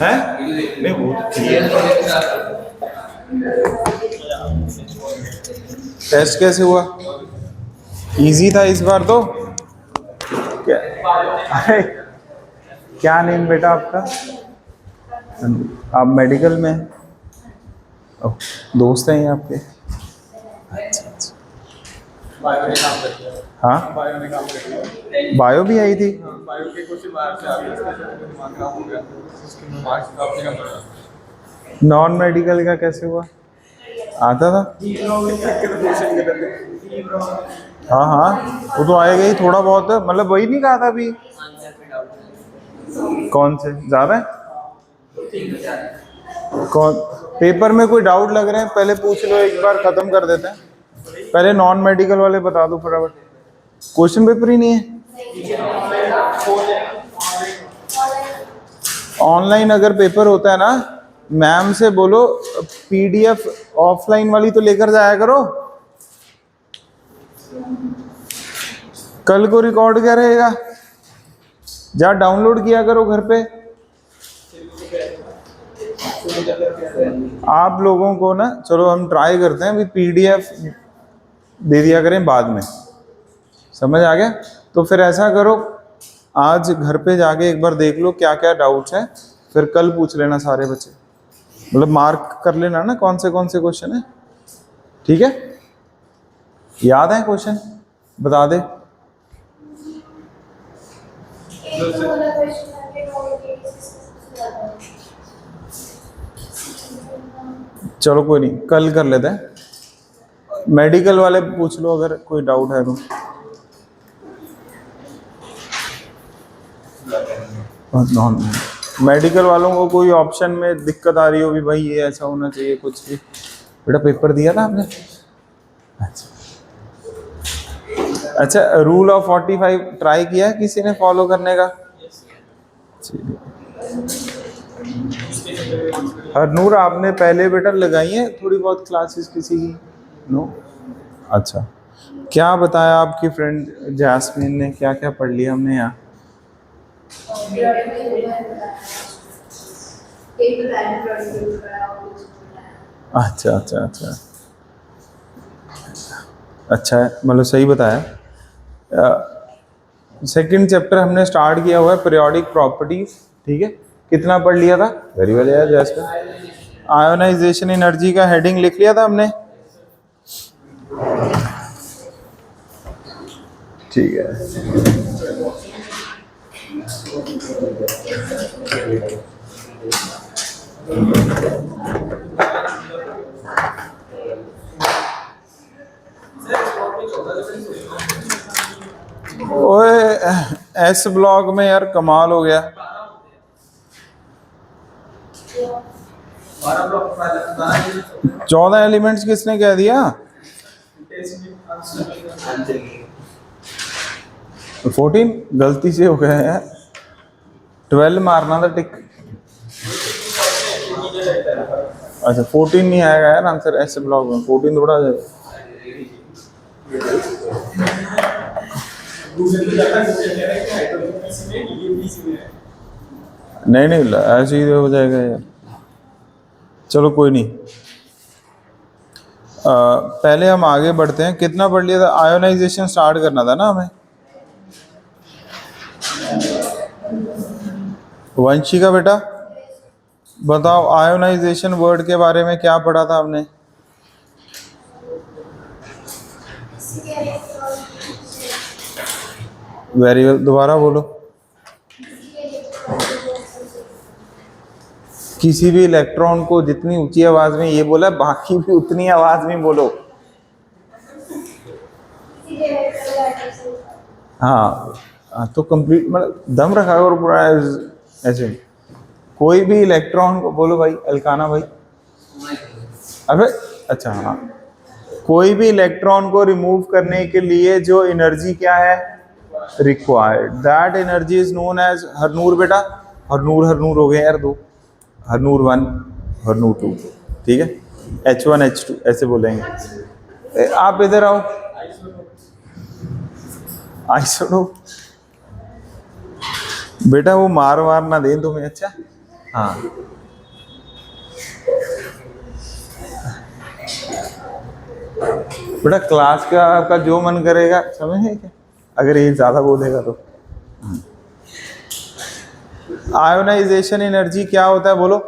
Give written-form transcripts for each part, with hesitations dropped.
है नहीं वो टेस्ट कैसे हुआ? इजी था इस बार तो। क्या अरे क्या नेम बेटा आपका? आप मेडिकल में हैं? ओह, दोस्त हैं ये आपके? अच्छा अच्छा। हाँ बायो भी आई थी। नॉन मेडिकल का कैसे हुआ? आता था। हाँ हाँ वो तो आएगा ही थोड़ा बहुत, मतलब वही नहीं कहा था अभी। कौन से ज्यादा है? कौन पेपर में कोई डाउट लग रहे हैं पहले पूछ लो, एक बार खत्म कर देते हैं। पहले नॉन मेडिकल वाले बता दो फटाफट। क्वेश्चन पेपर ही नहीं है। ऑनलाइन अगर पेपर होता है ना, मैम से बोलो पीडीएफ ऑफलाइन वाली तो लेकर जाया करो। कल को रिकॉर्ड क्या रहेगा? जा डाउनलोड किया करो घर पे। आप लोगों को ना, चलो हम ट्राई करते हैं, अभी पीडीएफ दे दिया करें बाद में। समझ आ गया? तो फिर ऐसा करो, आज घर पे जाके एक बार देख लो क्या क्या डाउट्स हैं, फिर कल पूछ लेना सारे बच्चे, मतलब मार्क कर लेना ना कौन से क्वेश्चन है। ठीक है? याद है क्वेश्चन? बता दे। चलो कोई नहीं, कल कर लेते हैं। मेडिकल वाले पूछ लो अगर कोई डाउट है तो। नॉन मेडिकल वालों को कोई ऑप्शन में दिक्कत आ रही हो भी भाई ये ऐसा होना चाहिए कुछ भी? बेटा पेपर दिया था आपने? अच्छा अच्छा, रूल ऑफ 45 ट्राई किया है किसी ने फॉलो करने का? हरनूर आपने पहले बेटा लगाई है थोड़ी बहुत क्लासेस किसी की? नो? अच्छा, क्या बताया आपकी फ्रेंड जैस्मिन ने, क्या क्या पढ़ लिया हमने यहाँ? अच्छा अच्छा अच्छा अच्छा है, मतलब सही बताया। सेकंड चैप्टर हमने स्टार्ट किया हुआ है पीरियोडिक प्रॉपर्टीज। ठीक है, कितना पढ़ लिया था? वेरी वेल यार जैस्मिन। आयोनाइजेशन एनर्जी का हेडिंग लिख लिया था हमने। ठीक है, ओए एस ब्लॉक में यार कमाल हो गया। 14 एलिमेंट्स किसने कह दिया? 14 गलती से हो गया है, 12 मारना था टिक। अच्छा 14 नहीं आएगा यार आंसर एस ब्लॉक में, 14 थोड़ा नहीं नहीं ऐसे ही हो जाएगा यार। चलो कोई नहीं, पहले हम आगे बढ़ते हैं। कितना पढ़ लिया था? आयोनाइजेशन स्टार्ट करना था ना हमें। वंशिका बेटा बताओ, आयोनाइजेशन वर्ड के बारे में क्या पढ़ा था हमने? वेरी वेल, दोबारा बोलो। किसी भी इलेक्ट्रॉन को जितनी ऊंची आवाज में ये बोला, बाकी भी उतनी आवाज में बोलो। हाँ तो कंप्लीट, मतलब दम रखा करो पूरा ऐसे। कोई भी इलेक्ट्रॉन को बोलो भाई, अलकाना भाई। अबे अच्छा हाँ, कोई भी इलेक्ट्रॉन को रिमूव करने के लिए जो एनर्जी क्या है required, that energy is known as Harnoor बेटा। हरनूर हरनूर हो गए यार दो, हरनूर 1 हरनूर 2। ठीक है, H1 H2 ऐसे बोलेंगे। आप इधर आओ, आइसोटोप बेटा वो मार वार ना दे तुम्हें, अच्छा। हाँ बेटा क्लास का आपका जो मन करेगा, समझे क्या, अगर ये ज्यादा बोलेगा तो। आयोनाइजेशन एनर्जी क्या होता है बोलो?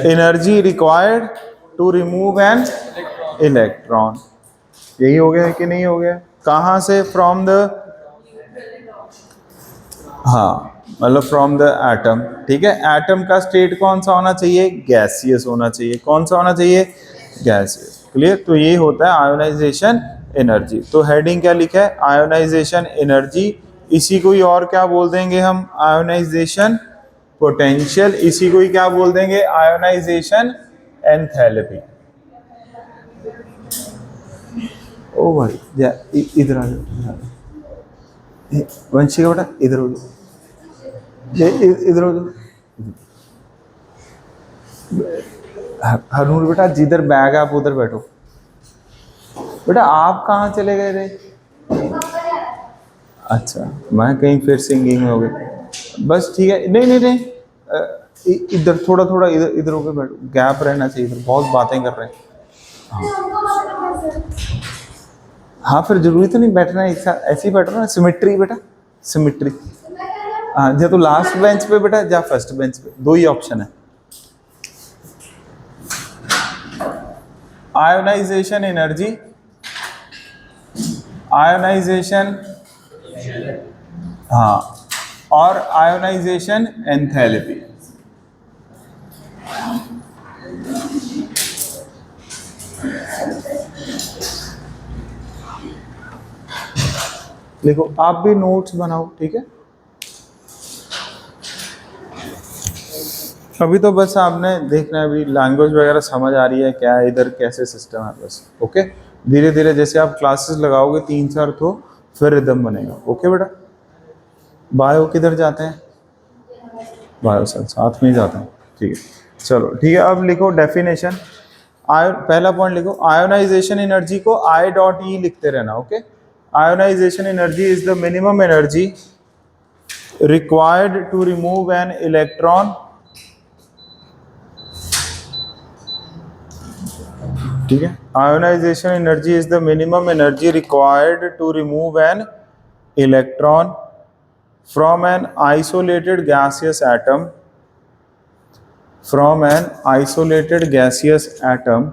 Energy required to remove an electron. यही हो गया कि नहीं हो गया? कहां से? फ्रॉम द, हाँ मतलब फ्रॉम द एटम। ठीक है, एटम का स्टेट कौन सा होना चाहिए? गैसियस होना चाहिए। कौन सा होना चाहिए? गैसियस। क्लियर? तो ये होता है आयोनाइजेशन एनर्जी। तो हेडिंग क्या लिखा है? Ionization energy. इसी को ही और क्या बोल देंगे हम? Ionization potential. इसी को ही क्या बोल देंगे? Ionisation enthalpy. ओ भाई इधर आ जाओ, वंशिका बेटा इधर हो जाओ, इधर हो जाओ। हनूर बेटा जिधर बैग है आप उधर बैठो। बेटा आप कहाँ चले गए थे? अच्छा, मैं कहीं फिर सिंगिंग में हो गए। बस ठीक है, नहीं नहीं नहीं, इधर थोड़ा थोड़ा इधर इधर होकर बैठो, गैप रहना चाहिए, इधर बहुत बातें कर रहे हैं। हाँ फिर जरूरी तो नहीं बैठना है एक साथ, ऐसे ही बैठो ना, सिमेट्री बेटा, सिमेट्री। हाँ जा तो लास्ट बेंच पे बेटा, जा फर्स्ट बेंच पे, दो ही ऑप्शन है। आयोनाइजेशन एनर्जी, आयोनाइजेशन, हाँ, और आयोनाइजेशन एंथैल्पी। देखो आप भी नोट्स बनाओ, ठीक है। अभी तो बस आपने देखना है, अभी लैंग्वेज वगैरह समझ आ रही है क्या है इधर, कैसे सिस्टम है, बस ओके। धीरे धीरे जैसे आप क्लासेस लगाओगे 3-4 तो फिर रिदम बनेगा। ओके बेटा, बायो किधर जाते हैं? बायो सर साथ में ही जाते हैं, ठीक है। चलो ठीक है, अब लिखो डेफिनेशन। पहला पॉइंट लिखो, आयोनाइजेशन एनर्जी को आई डॉट ई लिखते रहना। Okay, ionization energy is the minimum energy required to remove an electron. ठीक है, ionization energy is the minimum energy required to remove an electron from an isolated gaseous atom, from an isolated gaseous atom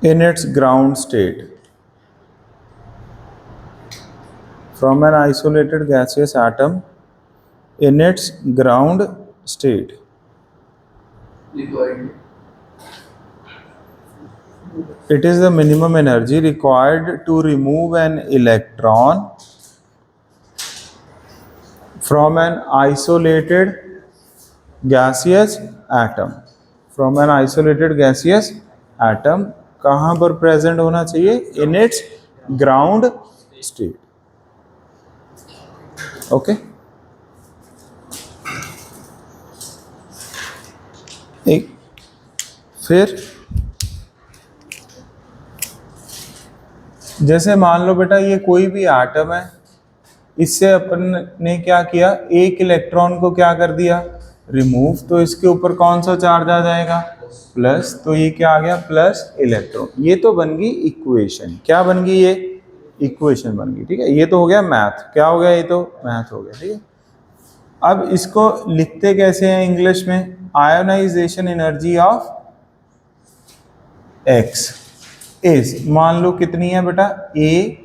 in its ground state, from an isolated gaseous atom in its ground state. It is the minimum energy required to remove an electron from an isolated gaseous atom, from an isolated gaseous atom कहाँ पर present होना चाहिए? In its ground state. Okay, एक फिर जैसे मान लो बेटा ये कोई भी एटम है, इससे अपन ने क्या किया? एक इलेक्ट्रॉन को क्या कर दिया? रिमूव। तो इसके ऊपर कौन सा चार्ज आ जाएगा? प्लस। तो ये क्या आ गया? Plus electron. ये तो बन गई इक्वेशन। क्या बन गई? ये इक्वेशन बन गई। ठीक है, ये तो हो गया मैथ। क्या हो गया? ये तो मैथ हो गया। ठीक है, अब इसको लिखते कैसे हैं इंग्लिश में? Ionization energy of X is, मान लो कितनी है बेटा? ए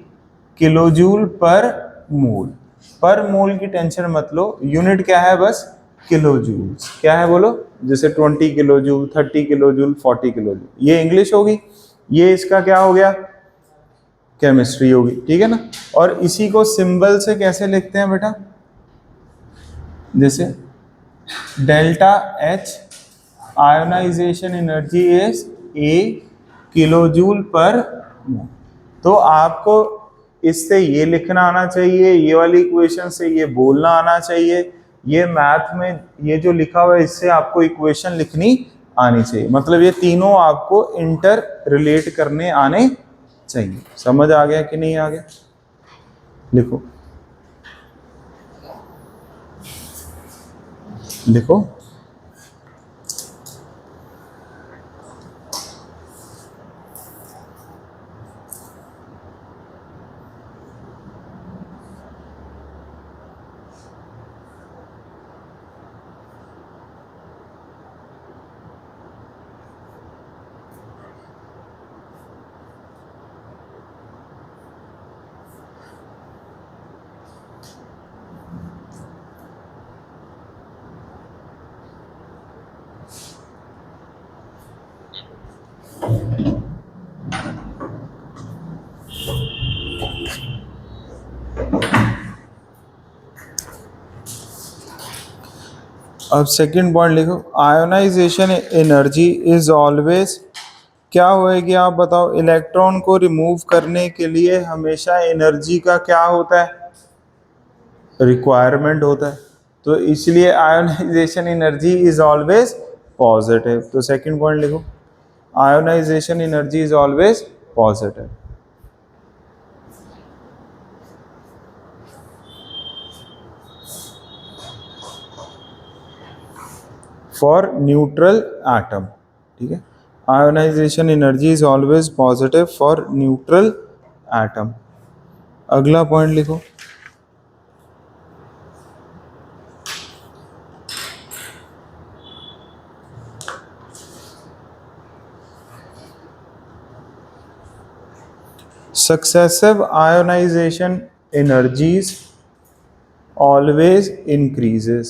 किलोजूल पर मोल। पर मोल की टेंशन मत लो, यूनिट क्या है? बस किलो जूल। क्या है बोलो? जैसे 20 kilo joule, 30 kilo joule, 40 kilo joule. ये इंग्लिश होगी, ये इसका क्या हो गया? केमिस्ट्री होगी। ठीक है ना। और इसी को सिंबल से कैसे लिखते हैं बेटा? जैसे delta H, ionization energy is a kilo joule per mole. तो आपको इससे ये लिखना आना चाहिए, ये वाली इक्वेशन से ये बोलना आना चाहिए, ये मैथ में ये जो लिखा हुआ है इससे आपको इक्वेशन लिखनी आनी चाहिए। मतलब ये तीनों आपको इंटर रिलेट करने आने चाहिए। समझ आ गया कि नहीं आ गया? लिखो लिखो। अब सेकंड पॉइंट लिखो, आयोनाइजेशन एनर्जी इज ऑलवेज, क्या होएगी आप बताओ? इलेक्ट्रॉन को रिमूव करने के लिए हमेशा एनर्जी का क्या होता है? रिक्वायरमेंट होता है। तो इसलिए ionization energy is always positive. तो सेकंड पॉइंट लिखो, ionization energy is always positive. For neutral atom, ठीक है, ionization energy is always positive for neutral atom. अगला पॉइंट लिखो, successive ionization energies always increases।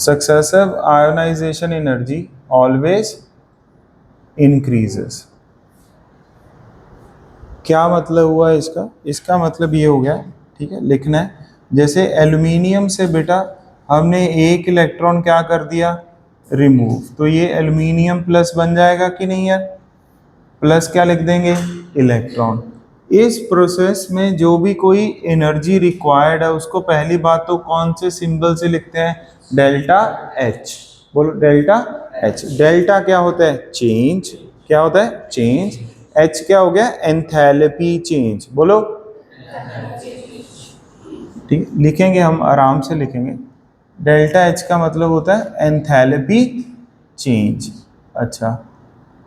Successive ionization energy always increases। क्या मतलब हुआ इसका? इसका मतलब ये हो गया, ठीक है, लिखना है, जैसे एल्यूमिनियम से बेटा हमने एक इलेक्ट्रॉन क्या कर दिया? रिमूव, तो ये एल्यूमिनियम प्लस बन जाएगा कि नहीं यार? प्लस क्या लिख देंगे? इलेक्ट्रॉन। इस प्रोसेस में जो भी कोई एनर्जी रिक्वायर्ड है उसको पहली बात तो कौन से सिंबल से लिखते हैं? Delta H. बोलो डेल्टा एच। डेल्टा क्या होता है? चेंज। क्या होता है? चेंज। एच क्या हो गया? Enthalpy change. बोलो, ठीक, लिखेंगे हम आराम से लिखेंगे। डेल्टा एच का मतलब होता है एंथैल्पी चेंज। अच्छा,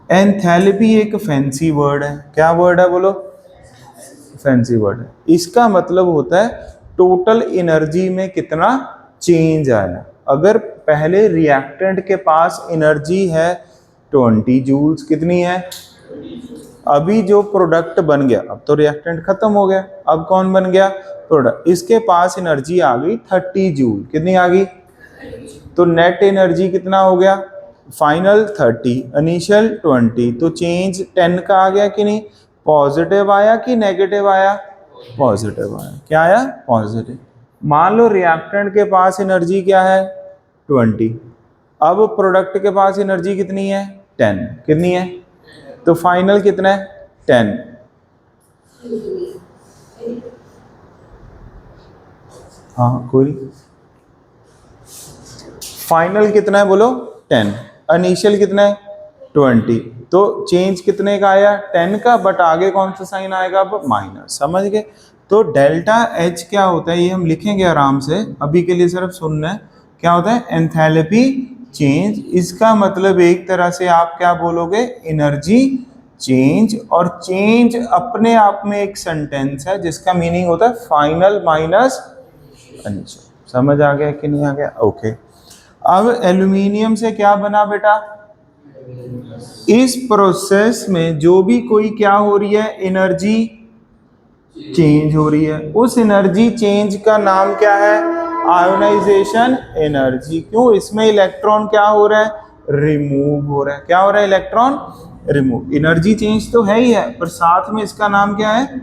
एंथैल्पी एक फैंसी वर्ड है। क्या वर्ड है? बोलो, फैंसी वर्ड है। इसका मतलब होता है टोटल एनर्जी में कितना चेंज आया। अगर पहले रिएक्टेंट के पास एनर्जी है 20 जूल्स, कितनी है? अभी जो प्रोडक्ट बन गया, अब तो रिएक्टेंट खत्म हो गया, अब कौन बन गया? प्रोडक्ट। इसके पास एनर्जी आ गई 30 जूल। कितनी आ गई? तो नेट एनर्जी कितना हो गया? फाइनल 30, इनिशियल 20, तो चेंज 10 का आ गया कि नहीं? पॉजिटिव आया कि नेगेटिव आया? पॉजिटिव आया। क्या आया? पॉजिटिव। मान लो रिएक्टेंट के पास एनर्जी क्या है? 20, अब प्रोडक्ट के पास एनर्जी कितनी है? 10। कितनी है? तो फाइनल कितना है? 10। हाँ, कोई फाइनल कितना है? बोलो 10। इनिशियल कितना है? 20। तो चेंज कितने का आया? 10 का, बट आगे कौन सा साइन आएगा? अब माइनस। समझ गए? तो डेल्टा एच क्या होता है ये हम लिखेंगे आराम से, अभी के लिए सिर्फ सुनना है। क्या होता है? Enthalpy change. इसका मतलब एक तरह से आप क्या बोलोगे? Energy change. और चेंज अपने आप में एक सेंटेंस है जिसका मीनिंग होता है फाइनल माइनस इनिशियल। समझ आ गया कि नहीं आ गया? ओके। अब एल्यूमिनियम से क्या बना बेटा? इस प्रोसेस में जो भी कोई क्या हो रही है? एनर्जी चेंज हो रही है। उस एनर्जी चेंज का नाम क्या है? Ionization energy. क्यों? इसमें इलेक्ट्रॉन क्या हो रहा है? रिमूव हो रहा है। क्या हो रहा है? Electron remove. एनर्जी चेंज तो है ही है, पर साथ में इसका नाम क्या है?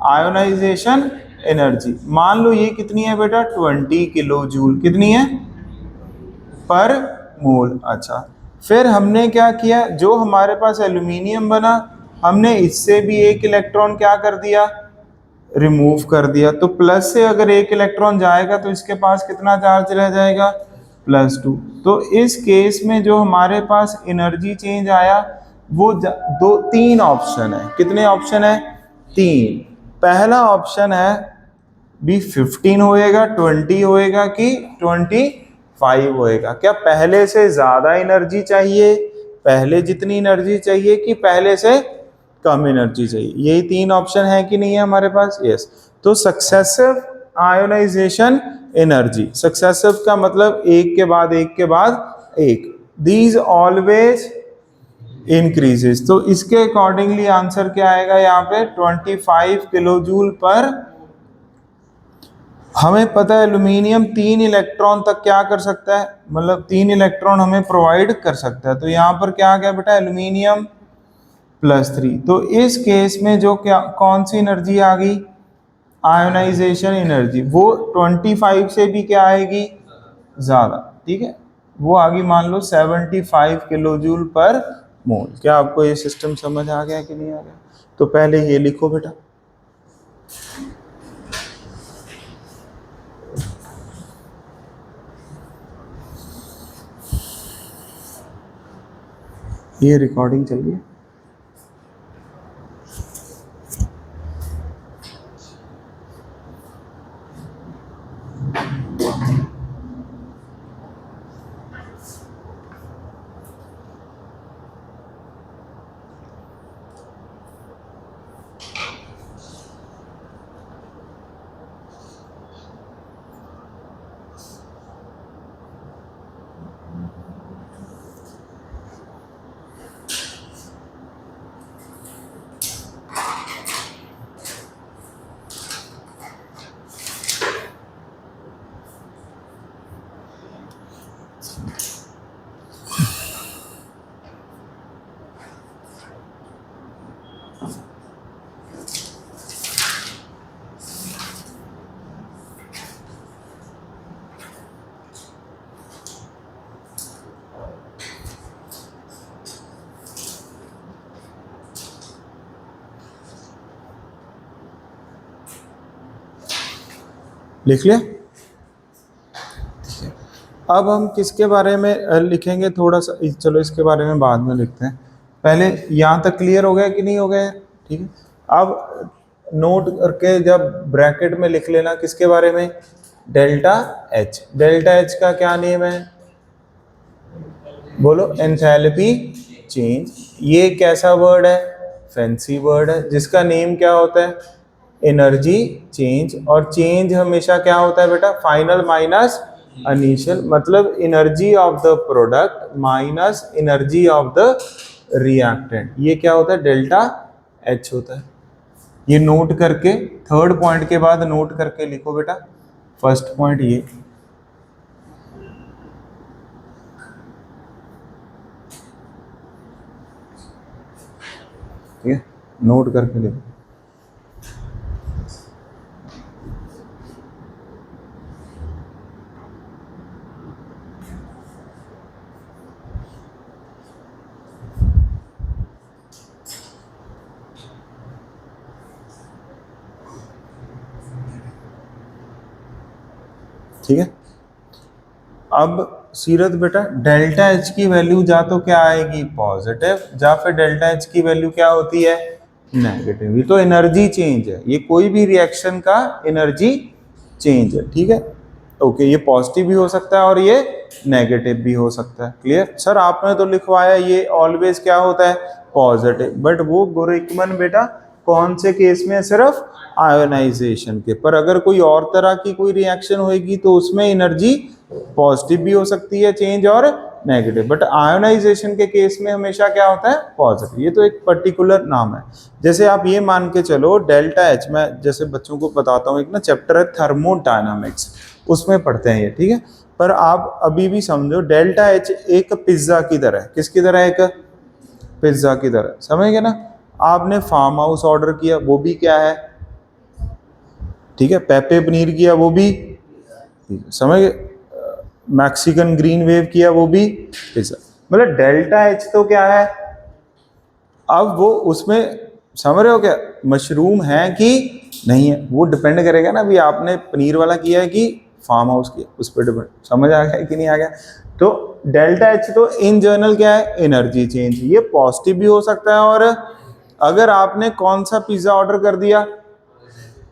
Ionization energy. मान लो ये कितनी है बेटा? 20 किलो जूल। कितनी है? पर मोल। अच्छा, फिर हमने क्या किया? जो हमारे पास एल्यूमिनियम बना, हमने इससे भी एक इलेक्ट्रॉन क्या कर दिया? रिमूव कर दिया। तो प्लस से अगर एक इलेक्ट्रॉन जाएगा तो इसके पास कितना चार्ज रह जाएगा? +2। तो इस केस में जो हमारे पास एनर्जी चेंज आया वो दो तीन ऑप्शन है। कितने ऑप्शन है? तीन। पहला ऑप्शन है भी 15 होएगा, 20 होएगा कि 25 होएगा। क्या पहले से ज्यादा एनर्जी चाहिए, पहले जितनी एनर्जी चाहिए, कि पहले से कम एनर्जी चाहिए? यही तीन ऑप्शन है कि नहीं है हमारे पास? यस। तो सक्सेसिव आयोनाइजेशन एनर्जी, सक्सेसिव का मतलब एक के बाद एक के बाद एक, दीज ऑलवेज इंक्रीजेस। तो इसके अकॉर्डिंगली आंसर क्या आएगा यहाँ पे? 25 किलो जूल पर। हमें पता है एल्यूमिनियम 3 इलेक्ट्रॉन तक क्या कर सकता है, मतलब 3 इलेक्ट्रॉन हमें प्रोवाइड कर सकता है। तो यहाँ पर क्या आ गया बेटा? एल्यूमिनियम +3। तो इस केस में जो क्या कौन सी एनर्जी आ गई? आयोनाइजेशन एनर्जी, वो 25 से भी क्या आएगी? ज्यादा। ठीक है, वो आ गई मान लो 75 किलो जूल पर मोल। क्या आपको ये सिस्टम समझ आ गया कि नहीं आ गया? तो पहले ये लिखो बेटा। ये रिकॉर्डिंग चल रही है। लिख लिया? अब हम किसके बारे में लिखेंगे थोड़ा सा, चलो इसके बारे में बाद में लिखते हैं। पहले यहाँ तक क्लियर हो गया कि नहीं हो गया? ठीक है, अब नोट करके जब ब्रैकेट में लिख लेना किसके बारे में? Delta H. डेल्टा एच का क्या नेम है? बोलो। Enthalpy change. ये कैसा वर्ड है? फैंसी वर्ड है, जिसका नेम क्या होता है? Energy change. और चेंज हमेशा क्या होता है बेटा? फाइनल माइनस इनिशियल, मतलब energy of the product minus energy of the reactant. ये क्या होता है? डेल्टा एच होता है। ये नोट करके थर्ड पॉइंट के बाद नोट करके लिखो बेटा। फर्स्ट पॉइंट ये, ठीक है, नोट करके लिखो। ठीक है, अब सीरत बेटा डेल्टा एच की वैल्यू जा तो क्या आएगी? पॉजिटिव, जा फिर डेल्टा एच की वैल्यू क्या होती है? नेगेटिव। ये तो एनर्जी चेंज है, ये कोई भी रिएक्शन का एनर्जी चेंज है। ठीक है, ओके, ये पॉजिटिव भी हो सकता है और ये नेगेटिव भी हो सकता है। क्लियर? सर आपने तो लिखवाया ये ऑलवेज क्या होता है? पॉजिटिव, बट वो गोरेकमन बेटा कौन से केस में? सिर्फ आयोनाइजेशन के। पर अगर कोई और तरह की कोई रिएक्शन होगी तो उसमें एनर्जी पॉजिटिव भी हो सकती है चेंज और नेगेटिव, बट आयोनाइजेशन के केस में हमेशा क्या होता है? पॉजिटिव। ये तो एक पर्टिकुलर नाम है। जैसे आप ये मान के चलो डेल्टा एच, मैं जैसे बच्चों को बताता हूँ, एक ना चैप्टर है थर्मोडायनामिक्स, उसमें पढ़ते हैं ये। ठीक है, पर आप अभी भी समझो डेल्टा एच एक पिज्जा की तरह है। किसकी तरह? एक पिज्जा की तरह, समझ गए ना? आपने फार्म हाउस ऑर्डर किया, वो भी क्या है? ठीक है, पेपे पनीर किया, वो भी, समझ गए? मैक्सिकन ग्रीन वेव किया, वो भी पिज्जा। मतलब डेल्टा एच तो क्या है? अब वो उसमें समझ रहे हो क्या? मशरूम है कि नहीं है, वो डिपेंड करेगा ना भी आपने पनीर वाला किया है कि फार्म हाउस की, उस पर डिपेंड। समझ आ गया कि नहीं आ गया? तो डेल्टा एच तो इन जनरल क्या है, एनर्जी चेंज। ये पॉजिटिव भी हो सकता है, और अगर आपने कौन सा पिज्जा ऑर्डर कर दिया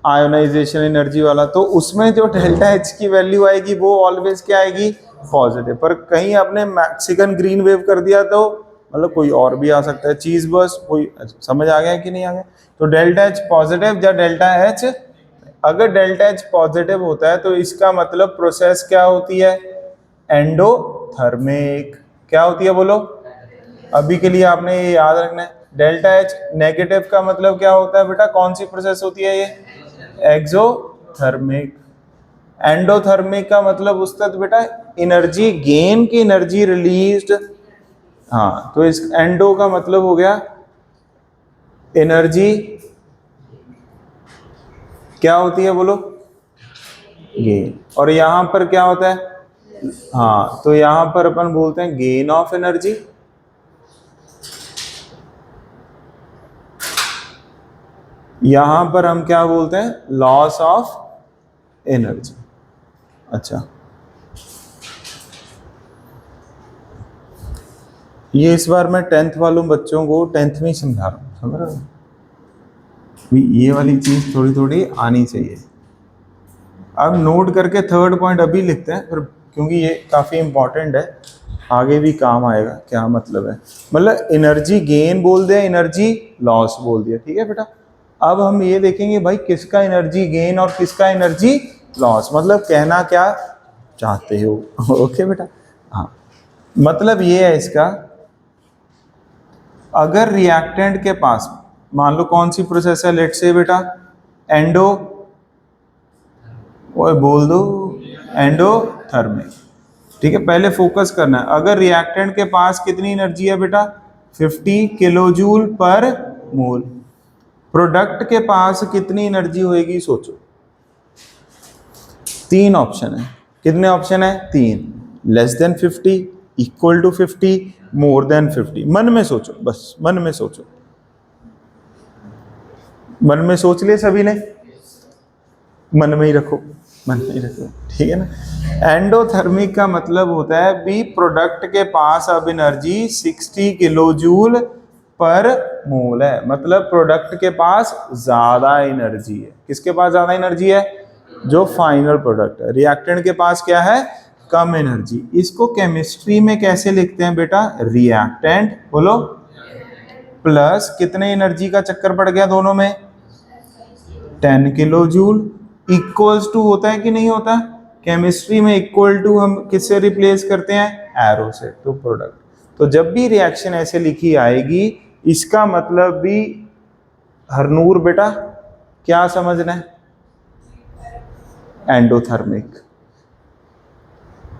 आयोनाइजेशन एनर्जी वाला, तो उसमें जो डेल्टा एच की वैल्यू आएगी वो ऑलवेज क्या आएगी, पॉजिटिव। पर कहीं आपने मैक्सिकन ग्रीन वेव कर दिया तो मतलब कोई और भी आ सकता है, चीज बस कोई। समझ आ गया कि नहीं आ गया? तो डेल्टा एच पॉजिटिव या डेल्टा एच, अगर डेल्टा एच पॉजिटिव होता है तो इसका मतलब प्रोसेस क्या होती है, एंडोथर्मिक। क्या होती है बोलो? अभी के लिए आपने ये याद रखना है। डेल्टा एच नेगेटिव का मतलब क्या होता है बेटा, कौन सी प्रोसेस होती है ये, एक्सोथर्मिक। एंडोथर्मिक का मतलब उसका तो बेटा एनर्जी गेन की एनर्जी रिलीज्ड। हाँ, तो इस एंडो का मतलब हो गया एनर्जी क्या होती है बोलो, गेन। और यहां पर क्या होता है, हाँ तो यहां पर अपन बोलते हैं गेन ऑफ एनर्जी। यहां पर हम क्या बोलते हैं, लॉस ऑफ एनर्जी। अच्छा, ये इस बार मैं 10th वालों बच्चों को 10th में ही समझा रहा हूँ, समझ रहे हो? ये वाली चीज थोड़ी थोड़ी आनी चाहिए। अब नोट करके थर्ड पॉइंट अभी लिखते हैं, पर क्योंकि ये काफी इंपॉर्टेंट है, आगे भी काम आएगा। क्या मतलब है, मतलब एनर्जी गेन बोल दिया, एनर्जी लॉस बोल दिया, ठीक है बेटा। अब हम ये देखेंगे भाई किसका एनर्जी गेन और किसका एनर्जी लॉस, मतलब कहना क्या चाहते हो। ओके बेटा, हाँ मतलब ये है इसका, अगर रिएक्टेंट के पास मान लो कौन सी प्रोसेस है, लेट से बेटा एंडो, ओए बोल दो एंडोथर्मिक, ठीक है। पहले फोकस करना है, अगर रिएक्टेंट के पास कितनी एनर्जी है बेटा, 50 किलोजूल पर मोल। प्रोडक्ट के पास कितनी एनर्जी होएगी सोचो। 3 ऑप्शन है, कितने ऑप्शन है, 3। Less than 50, equal to 50, more than 50। मन में सोचो, बस मन में सोचो, मन में सोच ले सभी ने, मन में ही रखो, मन में ही रखो, ठीक है ना। एंडोथर्मिक का मतलब होता है भी प्रोडक्ट के पास अब एनर्जी 60 किलो जूल पर मोल है, मतलब प्रोडक्ट के पास ज्यादा एनर्जी है। किसके पास ज्यादा एनर्जी है, जो फाइनल प्रोडक्ट है। रिएक्टेंट के पास क्या है, कम एनर्जी। इसको केमिस्ट्री में कैसे लिखते हैं बेटा, रिएक्टेंट बोलो प्लस कितने एनर्जी का चक्कर पड़ गया दोनों में, 10 किलो जूल, इक्वल्स टू होता है कि नहीं होता, केमिस्ट्री में इक्वल टू हम किससे रिप्लेस करते हैं, एरो से, तो प्रोडक्ट। तो जब भी रिएक्शन ऐसे लिखी आएगी, इसका मतलब भी हरनूर बेटा क्या समझना है, एंडोथर्मिक।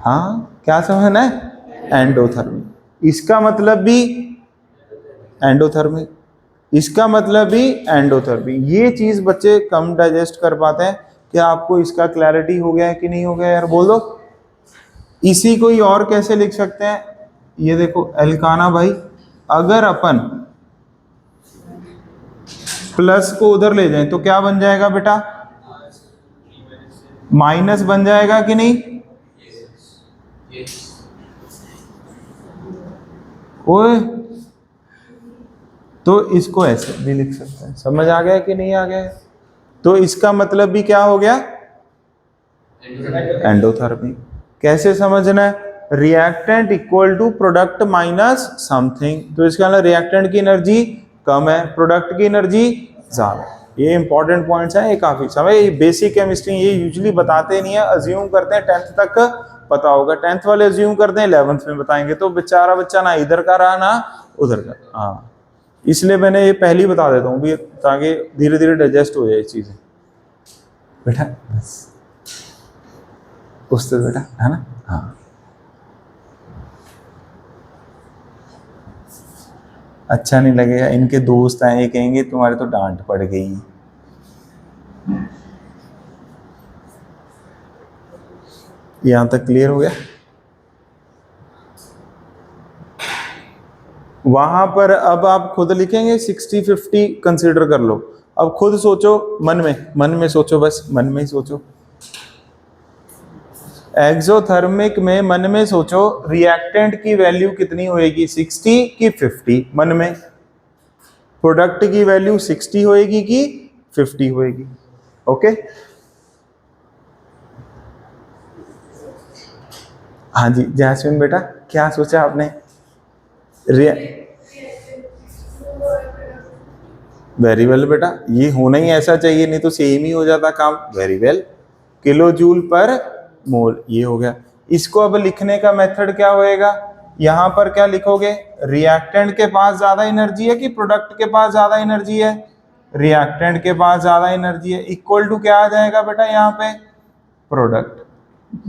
हाँ क्या समझना है, एंडोथर्मिक। इसका मतलब भी एंडोथर्मिक, इसका मतलब भी एंडोथर्मिक। ये चीज बच्चे कम डाइजेस्ट कर पाते हैं। क्या आपको इसका क्लैरिटी हो गया है कि नहीं हो गया यार, बोल दो। इसी को ही और कैसे लिख सकते हैं, ये देखो एल्काना भाई, अगर अपन प्लस को उधर ले जाएं तो क्या बन जाएगा बेटा, माइनस बन जाएगा कि नहीं, ओए तो इसको ऐसे भी लिख सकते हैं। समझ आ गया कि नहीं आ गया? तो इसका मतलब भी क्या हो गया, एंडोथर्मिक। कैसे समझना है, reactant equal to product minus something, तो इसका मतलब रिएक्टेंट की एनर्जी कम है, प्रोडक्ट की एनर्जी ज्यादा। ये इंपॉर्टेंट पॉइंट्स हैं, ये काफी समय बेसिक केमिस्ट्री ये यूजुअली बताते नहीं है, अज्यूम करते हैं 10th तक पता होगा। 10th वाले अज्यूम करते हैं 11th में बताएंगे, तो बेचारा बच्चा ना इधर का रहा ना उधर का। हाँ इसलिए मैंने ये पहले ही बता देता हूँ भी, ताकि धीरे धीरे डाइजेस्ट हो जाए चीजें बेटा, बस उससे बेटा, है ना। हाँ अच्छा नहीं लगेगा, इनके दोस्त आए ये कहेंगे तुम्हारे तो डांट पड़ गई। यहां तक क्लियर हो गया। वहां पर अब आप खुद लिखेंगे 60-50 कंसीडर कर लो। अब खुद सोचो मन में सोचो, बस मन में ही सोचो। एक्सोथर्मिक में मन में सोचो रिएक्टेंट की वैल्यू कितनी होएगी, 60 की 50 मन में, प्रोडक्ट की वैल्यू 60 होएगी कि 50 होएगी। ओके हाँ जी जैस्मिन बेटा क्या सोचा आपने? वेरी वेल बेटा, ये होना ही ऐसा चाहिए, नहीं तो सेम ही हो जाता काम। Very well, kilo joule per मोल, ये हो गया। इसको अब लिखने का मेथड क्या होएगा, यहां पर क्या लिखोगे, रिएक्टेंट के पास ज्यादा एनर्जी है कि प्रोडक्ट के पास ज्यादा एनर्जी है? रिएक्टेंट के पास ज्यादा एनर्जी है, इक्वल टू क्या आ जाएगा बेटा यहाँ पे, प्रोडक्ट।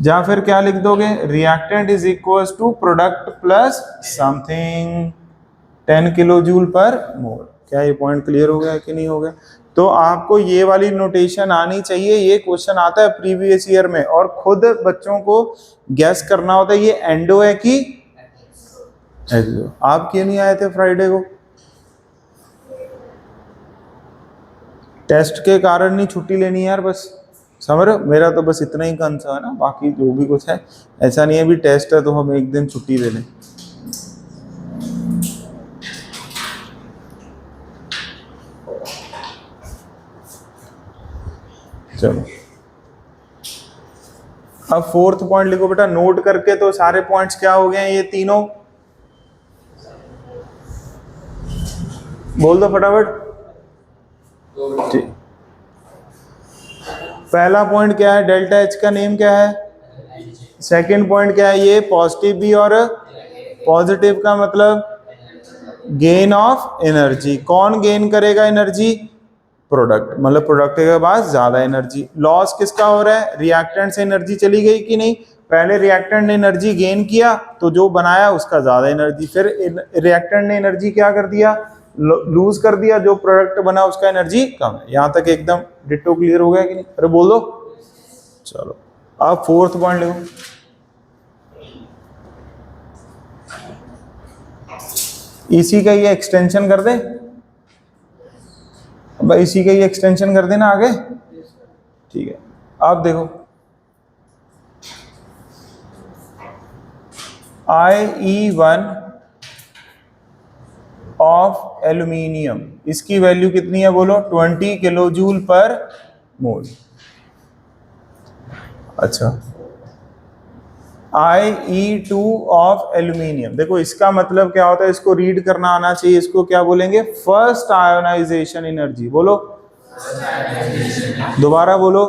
या फिर क्या लिख दोगे, reactant is equal to product plus something 10 kilo joule per mole. क्या ये पॉइंट क्लियर हो गया कि नहीं हो गया? तो आपको ये वाली नोटेशन आनी चाहिए, ये क्वेश्चन आता है प्रीवियस ईयर में, और खुद बच्चों को गैस करना होता है ये एंडो है कि एक्सो। आप क्यों नहीं आए थे फ्राइडे को? टेस्ट के कारण नहीं छुट्टी लेनी है यार, बस समझ रहे हो? मेरा तो बस इतना ही कंसर्न है ना, बाकी जो भी कुछ है ऐसा नहीं है भी टेस्ट है तो हम एक दिन छुट्टी ले लें। चलो अब फोर्थ पॉइंट लिखो बेटा, नोट करके। तो सारे पॉइंट्स क्या हो गए हैं ये तीनों, बोल दो फटाफट। ठीक, पहला पॉइंट क्या है, डेल्टा एच का नेम क्या है? सेकंड पॉइंट क्या है, ये पॉजिटिव भी, और पॉजिटिव का मतलब गेन ऑफ एनर्जी। कौन गेन करेगा एनर्जी? प्रोडक्ट, मतलब प्रोडक्ट के पास ज्यादा एनर्जी। लॉस किसका हो रहा है, रिएक्टेंट से एनर्जी चली गई कि नहीं? पहले रिएक्टेंट ने एनर्जी गेन किया तो जो बनाया उसका ज्यादा एनर्जी, फिर रिएक्टेंट ने एनर्जी क्या कर दिया, लूज कर दिया, जो प्रोडक्ट बना उसका एनर्जी कम है। यहां तक एकदम डिट्टो क्लियर हो गया कि नहीं? अरे बोल दो। चलो अब फोर्थ पॉइंट लिखो, इसी का ये एक्सटेंशन कर दे भाई, इसी का ये एक्सटेंशन कर देना आगे। ठीक है, आप देखो IE1 ऑफ एल्यूमिनियम, इसकी वैल्यू कितनी है बोलो, 20 किलो जूल पर मोल। अच्छा, IE2 ऑफ एल्यूमिनियम, देखो इसका मतलब क्या होता है, इसको रीड करना आना चाहिए। इसको क्या बोलेंगे, फर्स्ट आयोनाइजेशन एनर्जी। बोलो दोबारा बोलो।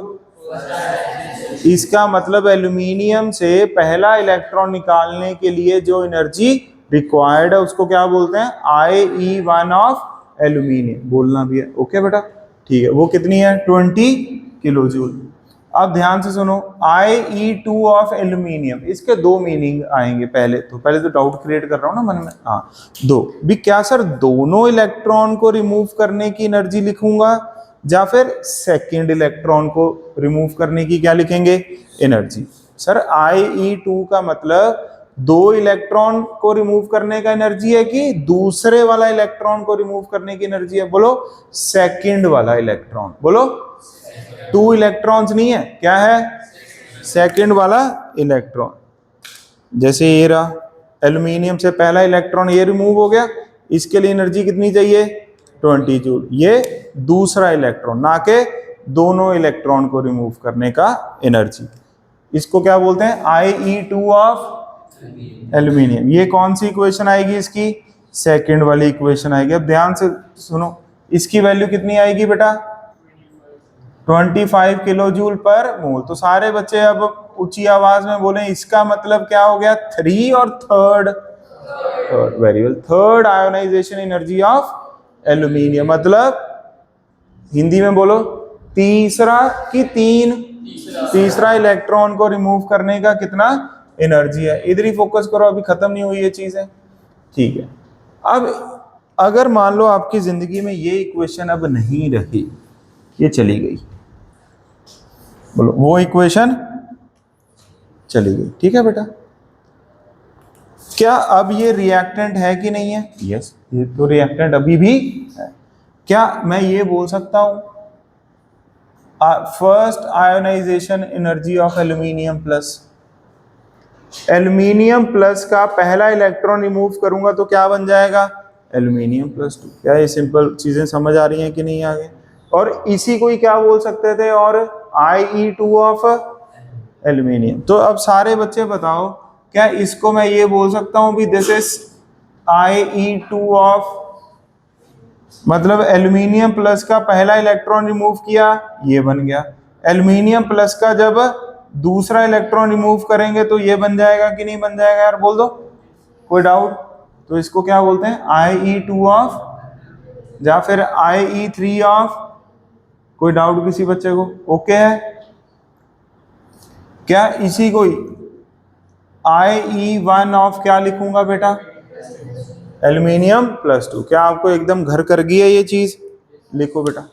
इसका मतलब एल्यूमिनियम से पहला इलेक्ट्रॉन निकालने के लिए जो एनर्जी रिक्वायर्ड है उसको क्या बोलते हैं, IE1 ऑफ एल्यूमिनियम। बोलना भी है, ओके बेटा? ठीक है, वो कितनी है, 20 किलो जूल। अब ध्यान से सुनो, IE2 ऑफ एल्यूमिनियम, इसके दो मीनिंग आएंगे। पहले तो डाउट क्रिएट कर रहा हूं ना मन में, हाँ दो भी। क्या सर दोनों इलेक्ट्रॉन को रिमूव करने की एनर्जी लिखूंगा, या फिर सेकेंड इलेक्ट्रॉन को रिमूव करने की क्या लिखेंगे, एनर्जी? सर IE2 का मतलब दो इलेक्ट्रॉन को रिमूव करने का एनर्जी है कि दूसरे वाला इलेक्ट्रॉन को रिमूव करने की एनर्जी है? बोलो सेकेंड वाला इलेक्ट्रॉन। बोलो 2 इलेक्ट्रॉन्स नहीं है, क्या है, सेकेंड वाला इलेक्ट्रॉन। जैसे ये रहा, एल्यूमिनियम से पहला इलेक्ट्रॉन ये रिमूव हो गया, इसके लिए एनर्जी कितनी चाहिए, 20 जूल। ये दूसरा इलेक्ट्रॉन, ना के दोनों इलेक्ट्रॉन को रिमूव करने का एनर्जी। इसको क्या बोलते हैं, IE2 ऑफ एल्यूमिनियम। ये कौन सी इक्वेशन आएगी इसकी, सेकेंड वाली इक्वेशन आएगी। अब ध्यान से सुनो, इसकी वैल्यू कितनी आएगी बेटा, 25 किलो जूल पर मोल। तो सारे बच्चे अब ऊंची आवाज में बोले, इसका मतलब क्या हो गया, 3 और third. Very well, third ionization energy of aluminium, मतलब हिंदी में बोलो तीसरा की तीसरा इलेक्ट्रॉन को रिमूव करने का कितना एनर्जी है। इधर ही फोकस करो, अभी खत्म नहीं हुई ये चीज है। ठीक है, अब अगर मान लो आपकी जिंदगी में ये इक्वेशन अब नहीं रही, ये चली गई, बोलो वो इक्वेशन चली गई, ठीक है बेटा? क्या अब ये रिएक्टेंट है कि नहीं है? यस, ये तो रिएक्टेंट अभी भी है। क्या मैं ये बोल सकता हूं, first ionization energy of aluminium plus, aluminium plus का पहला इलेक्ट्रॉन रिमूव करूंगा तो क्या बन जाएगा, एल्यूमिनियम प्लस 2। क्या ये सिंपल चीजें समझ आ रही हैं कि नहीं आगे? और इसी को ही क्या बोल सकते थे, और Ie2 ऑफ एल्यूमिनियम। तो अब सारे बच्चे बताओ, क्या इसको मैं ये बोल सकता हूं भी दिस इज Ie2 ऑफ, मतलब एल्यूमिनियम प्लस का पहला इलेक्ट्रॉन रिमूव किया, ये बन गया। एल्यूमिनियम प्लस का जब दूसरा इलेक्ट्रॉन रिमूव करेंगे तो ये बन जाएगा कि नहीं बन जाएगा यार, बोल दो, कोई डाउट? तो इसको क्या बोलते हैं, Ie2 ऑफ या फिर Ie3 ऑफ। कोई डाउट किसी बच्चे को? ओके है क्या? इसी को ही Ie1 ऑफ क्या लिखूंगा बेटा, एल्यूमिनियम प्लस 2। क्या आपको एकदम घर कर गई है ये चीज? लिखो बेटा।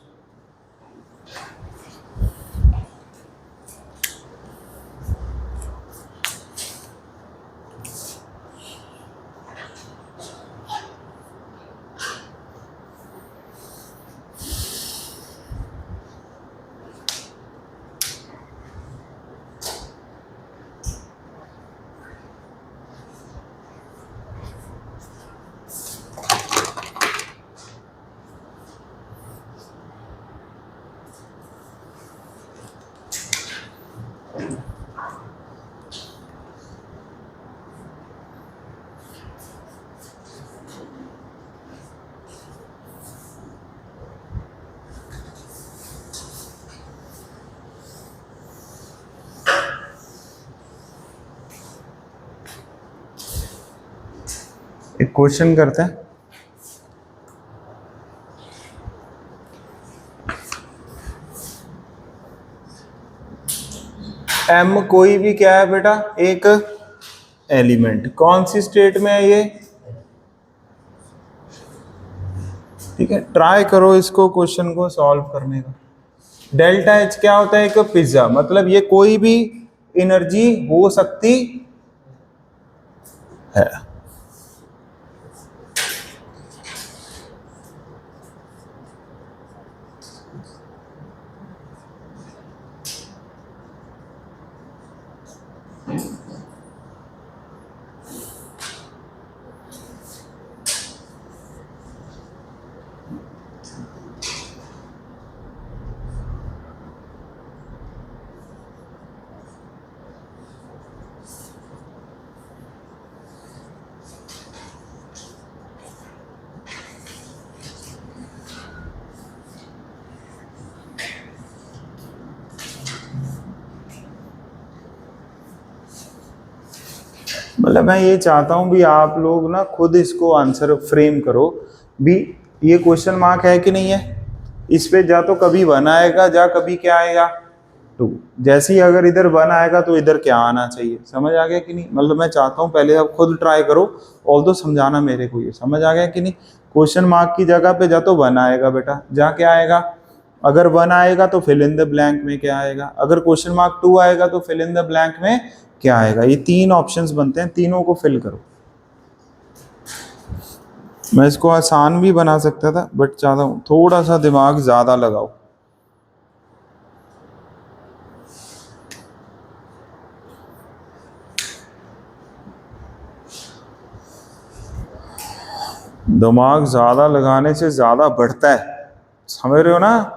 एक क्वेश्चन करते हैं। एम कोई भी क्या है बेटा, एक एलिमेंट, कौन सी स्टेट में है ये? ठीक है, ट्राई करो इसको, क्वेश्चन को सॉल्व करने का। डेल्टा एच क्या होता है, एक पिज्जा, मतलब ये कोई भी एनर्जी हो सकती है। मतलब मैं ये चाहता हूं भी आप लोग ना खुद इसको आंसर फ्रेम करो भी, ये क्वेश्चन मार्क है कि नहीं है, इस पे जा तो कभी 1 आएगा, जा कभी क्या आएगा 2। जैसे ही अगर इधर 1 आएगा तो इधर क्या आना चाहिए, समझ आ गया कि नहीं? मतलब मैं चाहता हूं पहले आप खुद ट्राई करो, ऑल्दो समझाना मेरे को, ये समझ आ गया कि नहीं? क्वेश्चन मार्क की जगह पे जा तो 1 आएगा बेटा, जा क्या आएगा, अगर 1 आएगा तो फिल इन द ब्लैंक में क्या आएगा, अगर क्वेश्चन मार्क 2 आएगा तो फिल इन द ब्लैंक में क्या आएगा। ये 3 ऑप्शंस बनते हैं, तीनों को फिल करो। मैं इसको आसान भी बना सकता था बट चाहता हूं थोड़ा सा दिमाग ज्यादा लगाओ। दिमाग ज्यादा लगाने से ज्यादा बढ़ता है, समझ रहे हो ना?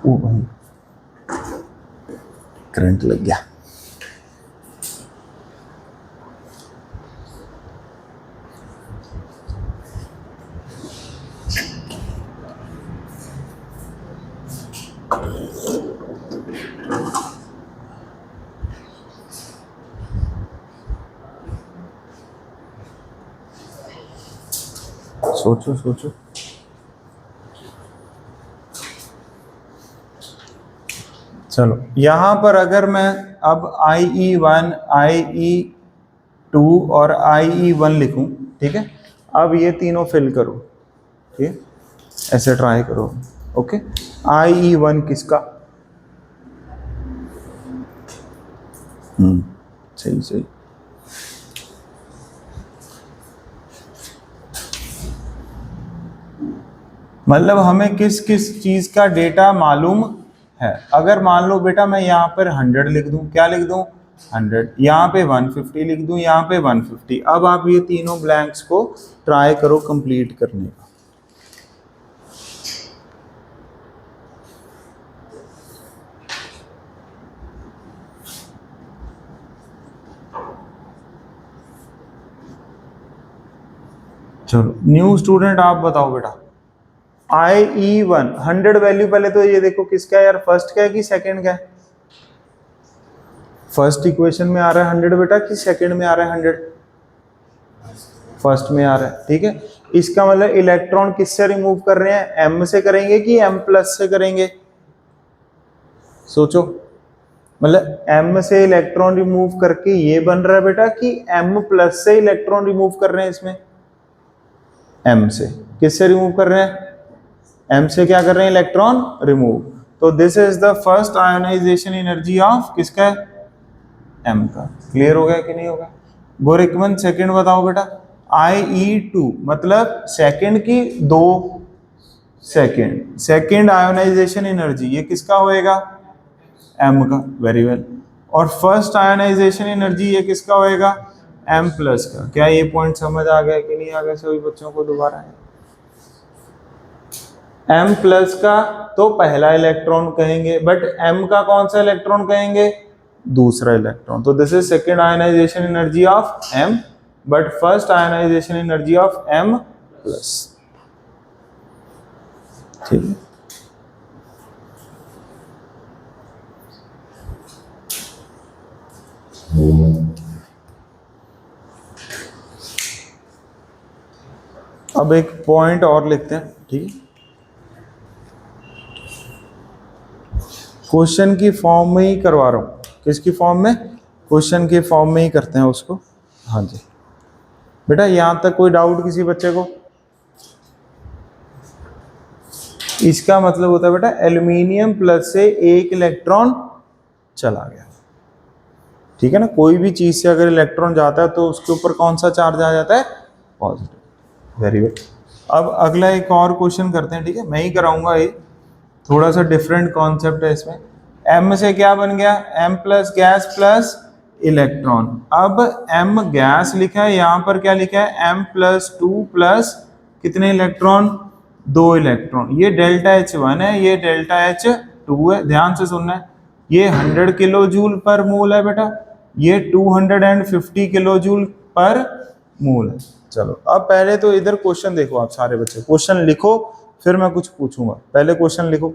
ओ भाई करंट लग गया। सोचो सोचो, चलो यहां पर अगर मैं अब IE1, IE2 और IE1 लिखूं, ठीक है। अब ये तीनों फिल करो, ठीक है, ऐसे ट्राई करो। ओके, IE1 किसका? सही सही। मतलब हमें किस किस चीज का डेटा मालूम है। अगर मान लो बेटा मैं यहाँ पर 100 लिख दूं, क्या लिख दूं? 100, यहाँ पे 150 लिख दूं, यहाँ पे 150। अब आप ये तीनों ब्लैंक्स को ट्राई करो कंप्लीट करने का। चलो न्यू स्टूडेंट आप बताओ बेटा। IE1 100 वैल्यू, पहले तो ये देखो किसका है यार, फर्स्ट का है कि सेकंड का है? फर्स्ट इक्वेशन में आ रहा है 100 बेटा कि सेकंड में आ रहा है 100? फर्स्ट में आ रहा है, ठीक है। इसका मतलब इलेक्ट्रॉन किससे रिमूव कर रहे हैं? M से करेंगे कि M प्लस से करेंगे? सोचो, मतलब M से इलेक्ट्रॉन रिमूव करके ये बन रहा है बेटा कि M प्लस से इलेक्ट्रॉन रिमूव कर रहे हैं इसमें? M से। किससे रिमूव कर रहे हैं? M से क्या कर रहे हैं? Electron remove. तो this is the first ionization energy of किसका है? M का। क्लियर हो गया कि नहीं होगा? गोरिकमन सेकंड बताओ बेटा। IE2 मतलब सेकंड की 2 सेकंड, सेकंड आयोनाइजेशन एनर्जी, ये किसका होएगा? M का। Very well. और फर्स्ट आयोनाइजेशन एनर्जी ये किसका होएगा? M प्लस का। क्या ये पॉइंट समझ आ गया कि नहीं आ गया सभी बच्चों को? दोबारा है M प्लस का तो पहला इलेक्ट्रॉन कहेंगे, बट M का कौन सा इलेक्ट्रॉन कहेंगे? दूसरा इलेक्ट्रॉन। तो this is second ionization energy of M, but first ionization energy of M plus. ठीक है, अब एक पॉइंट और लिखते हैं, ठीक है। क्वेश्चन की फॉर्म में ही करवा रहा हूं। किसकी फॉर्म में? क्वेश्चन के फॉर्म में ही करते हैं उसको। हाँ जी बेटा, यहां तक कोई डाउट किसी बच्चे को? इसका मतलब होता है बेटा एल्यूमिनियम प्लस से एक इलेक्ट्रॉन चला गया, ठीक है ना। कोई भी चीज से अगर इलेक्ट्रॉन जाता है तो उसके ऊपर कौन सा चार्ज आ जाता है? पॉजिटिव। Very good. अब अगला एक और क्वेश्चन करते हैं, ठीक है, मैं ही कराऊंगा। ये थोड़ा सा डिफरेंट कॉन्सेप्ट है इसमें। M से क्या बन गया? M plus gas plus electron. अब M गैस लिखा है, यहां पर क्या लिखा है? M प्लस 2 प्लस कितने इलेक्ट्रॉन? 2 इलेक्ट्रॉन। ये डेल्टा H1 है, ये डेल्टा H2 है। ध्यान से सुनना है, ये 100 किलो जूल पर मोल है बेटा, ये 250 किलो जूल पर मोल है। चलो अब पहले तो इधर क्वेश्चन देखो आप सारे बच्चे, क्वेश्चन लिखो, फिर मैं कुछ पूछूंगा। पहले क्वेश्चन लिखो।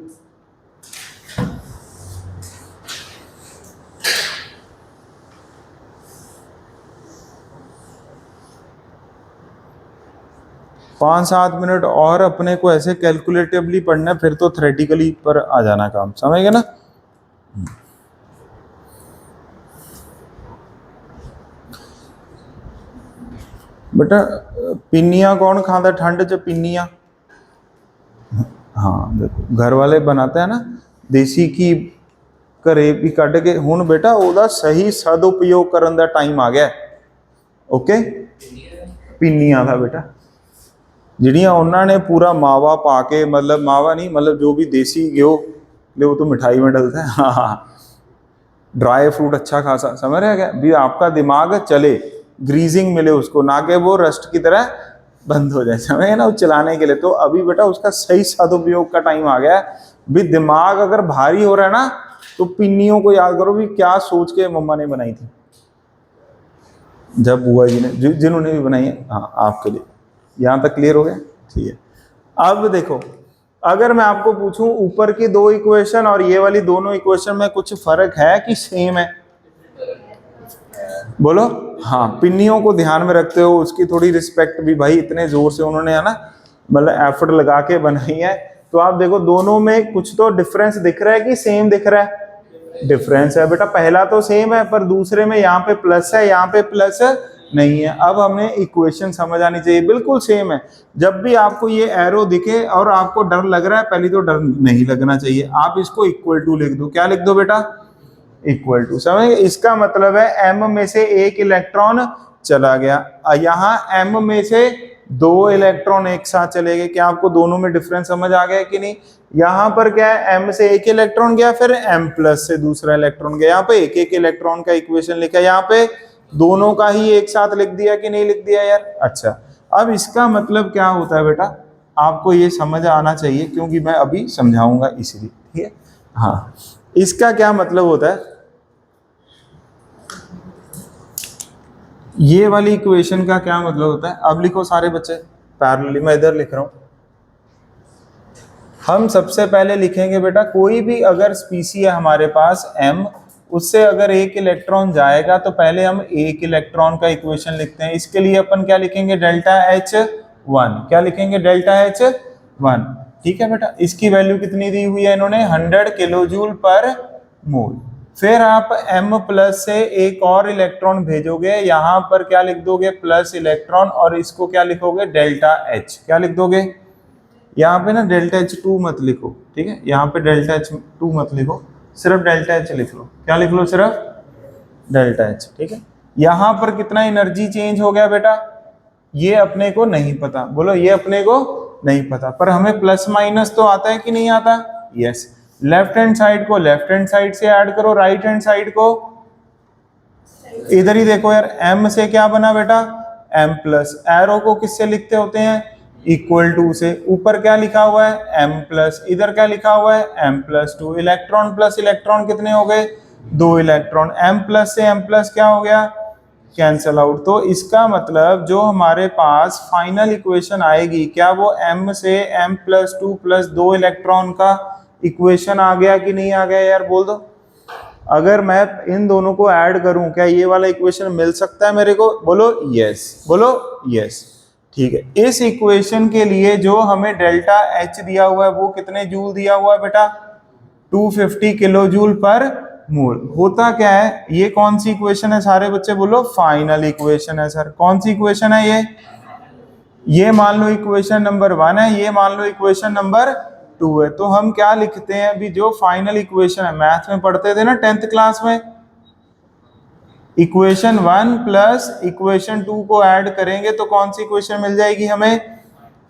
पाँच 7 मिनट और अपने को ऐसे कैलकुलेटिवली पढ़ना है, फिर तो थ्योरेटिकली पर आ जाना काम, समझ गए ना। बेटा पिन्नियां कौन खाता ठंड च? पिन्नियां, हाँ देखो घर वाले बनाते हैं ना, देसी घी घरे भी कढ़ के। हुण बेटा ਉਹਦਾ सही सदुपयोग करन दा टाइम आ गया। ओके, पिन्नियां था बेटा, ਜਿਹੜੀਆਂ ਉਹਨਾਂ ने पूरा मावा पा के, मतलब मावा नहीं, मतलब जो भी देसी घ्यो ले, वो तो मिठाई में डलता है। हाँ हाँ, ड्राई फ्रूट अच्छा खासा, समझ रहे क्या? भी आपका दिमाग चले, ग्रीजिंग मिले उसको, ना कि वो रस्ट की तरह बंद हो जाए, समझ ना, चलाने के लिए। तो अभी बेटा उसका सही सदुपयोग का टाइम आ गया है। भी दिमाग अगर भारी हो रहा है ना, तो पिन्नियों को याद करो भी क्या सोच के मम्मा ने बनाई थी, जब बुआ जी ने, जिन्होंने भी बनाई है। हाँ आपके लिए, यहाँ तक क्लियर हो गया? ठीक है। अब देखो, अगर मैं आपको पूछूं ऊपर की 2 इक्वेशन और ये वाली दोनों इक्वेशन में कुछ फर्क है कि सेम है? बोलो। हाँ, पिन्नियों को ध्यान में रखते हो, उसकी थोड़ी रिस्पेक्ट भी, भाई इतने जोर से उन्होंने, है ना, मतलब एफर्ट लगा के बनाई है। तो आप देखो दोनों में कुछ तो डिफरेंस दिख रहा है कि सेम दिख रहा है? डिफरेंस है बेटा, पहला तो सेम है पर दूसरे में यहाँ पे प्लस है, यहाँ पे प्लस नहीं है। अब हमें इक्वेशन समझ आनी चाहिए, बिल्कुल सेम है। जब भी आपको ये एरो दिखे और आपको डर लग रहा है, पहले तो डर नहीं लगना चाहिए, आप इसको इक्वल टू लिख दो। क्या लिख दो बेटा? Equal to. समझ? इसका मतलब है m में से एक इलेक्ट्रॉन चला गया, यहाँ m में से दो इलेक्ट्रॉन एक साथ चले गए। क्या आपको दोनों में डिफरेंस समझ आ गया कि नहीं? यहाँ पर क्या है, m से एक इलेक्ट्रॉन गया, फिर m प्लस से दूसरा इलेक्ट्रॉन गया। यहाँ पे एक एक इलेक्ट्रॉन का इक्वेशन लिखा है, यहाँ पे दोनों का ही एक साथ लिख दिया कि नहीं लिख दिया यार? अच्छा, अब इसका मतलब क्या होता है बेटा, आपको ये समझ आना चाहिए क्योंकि मैं अभी समझाऊंगा इसलिए, ठीक है? हाँ, इसका क्या मतलब होता है, ये वाली इक्वेशन का क्या मतलब होता है? अब लिखो सारे बच्चे पैरेलली, मैं इधर लिख रहा हूं। हम सबसे पहले लिखेंगे बेटा, कोई भी अगर स्पीसी है हमारे पास m, उससे अगर एक इलेक्ट्रॉन जाएगा तो पहले हम एक इलेक्ट्रॉन का इक्वेशन लिखते हैं। इसके लिए अपन क्या लिखेंगे? Delta H1। क्या लिखेंगे? Delta H1। ठीक है बेटा, इसकी वैल्यू कितनी दी हुई है इन्होंने? 100 किलो जूल पर मोल। फिर आप m प्लस से एक और इलेक्ट्रॉन भेजोगे, यहां पर क्या लिख दोगे? प्लस इलेक्ट्रॉन, और इसको क्या लिखोगे? Delta H। क्या लिख दोगे? यहाँ पे ना डेल्टा H2 मत लिखो, ठीक है? यहाँ पे डेल्टा H2 मत लिखो, सिर्फ डेल्टा H लिख लो। क्या लिख लो? सिर्फ डेल्टा H, ठीक है? यहाँ पर कितना एनर्जी चेंज हो गया बेटा, ये अपने को नहीं पता। बोलो, ये अपने को नहीं पता, पर हमें प्लस माइनस तो आता है कि नहीं आता? यस। लेफ्ट हैंड साइड को लेफ्ट हैंड साइड से ऐड करो, राइट हैंड साइड को इधर ही देखो यार, m से क्या बना बेटा? m plus. एरो को किससे लिखते होते हैं? इक्वल टू से। ऊपर क्या लिखा हुआ है? m plus. इधर क्या लिखा हुआ है? m plus 2। Electron plus electron कितने हो गए? 2 इलेक्ट्रॉन। m प्लस से m प्लस क्या हो गया? Cancel out. तो इसका मतलब जो हमारे पास फाइनल इक्वेशन आएगी, क्या वो m से m प्लस 2 प्लस 2 इलेक्ट्रॉन का इक्वेशन आ गया कि नहीं आ गया यार? बोल दो। अगर मैं इन दोनों को ऐड करूं, क्या ये वाला इक्वेशन मिल सकता है मेरे को? बोलो यस, बोलो यस। ठीक है, इस इक्वेशन के लिए जो हमें डेल्टा H दिया हुआ है वो कितने जूल दिया हुआ है बेटा? 250 किलो जूल पर मोल। होता क्या है, ये कौन सी इक्वेशन है सारे बच्चे? बोलो फाइनल इक्वेशन है सर। कौन सी इक्वेशन है ये मान लो इक्वेशन नंबर 1 है, ये मान लो इक्वेशन नंबर 2 है। तो हम क्या लिखते हैं अभी, जो फाइनल इक्वेशन है, मैथ में पढ़ते थे ना 10th क्लास में, इक्वेशन 1 प्लस इक्वेशन 2 को ऐड करेंगे तो कौन सी इक्वेशन मिल जाएगी हमें?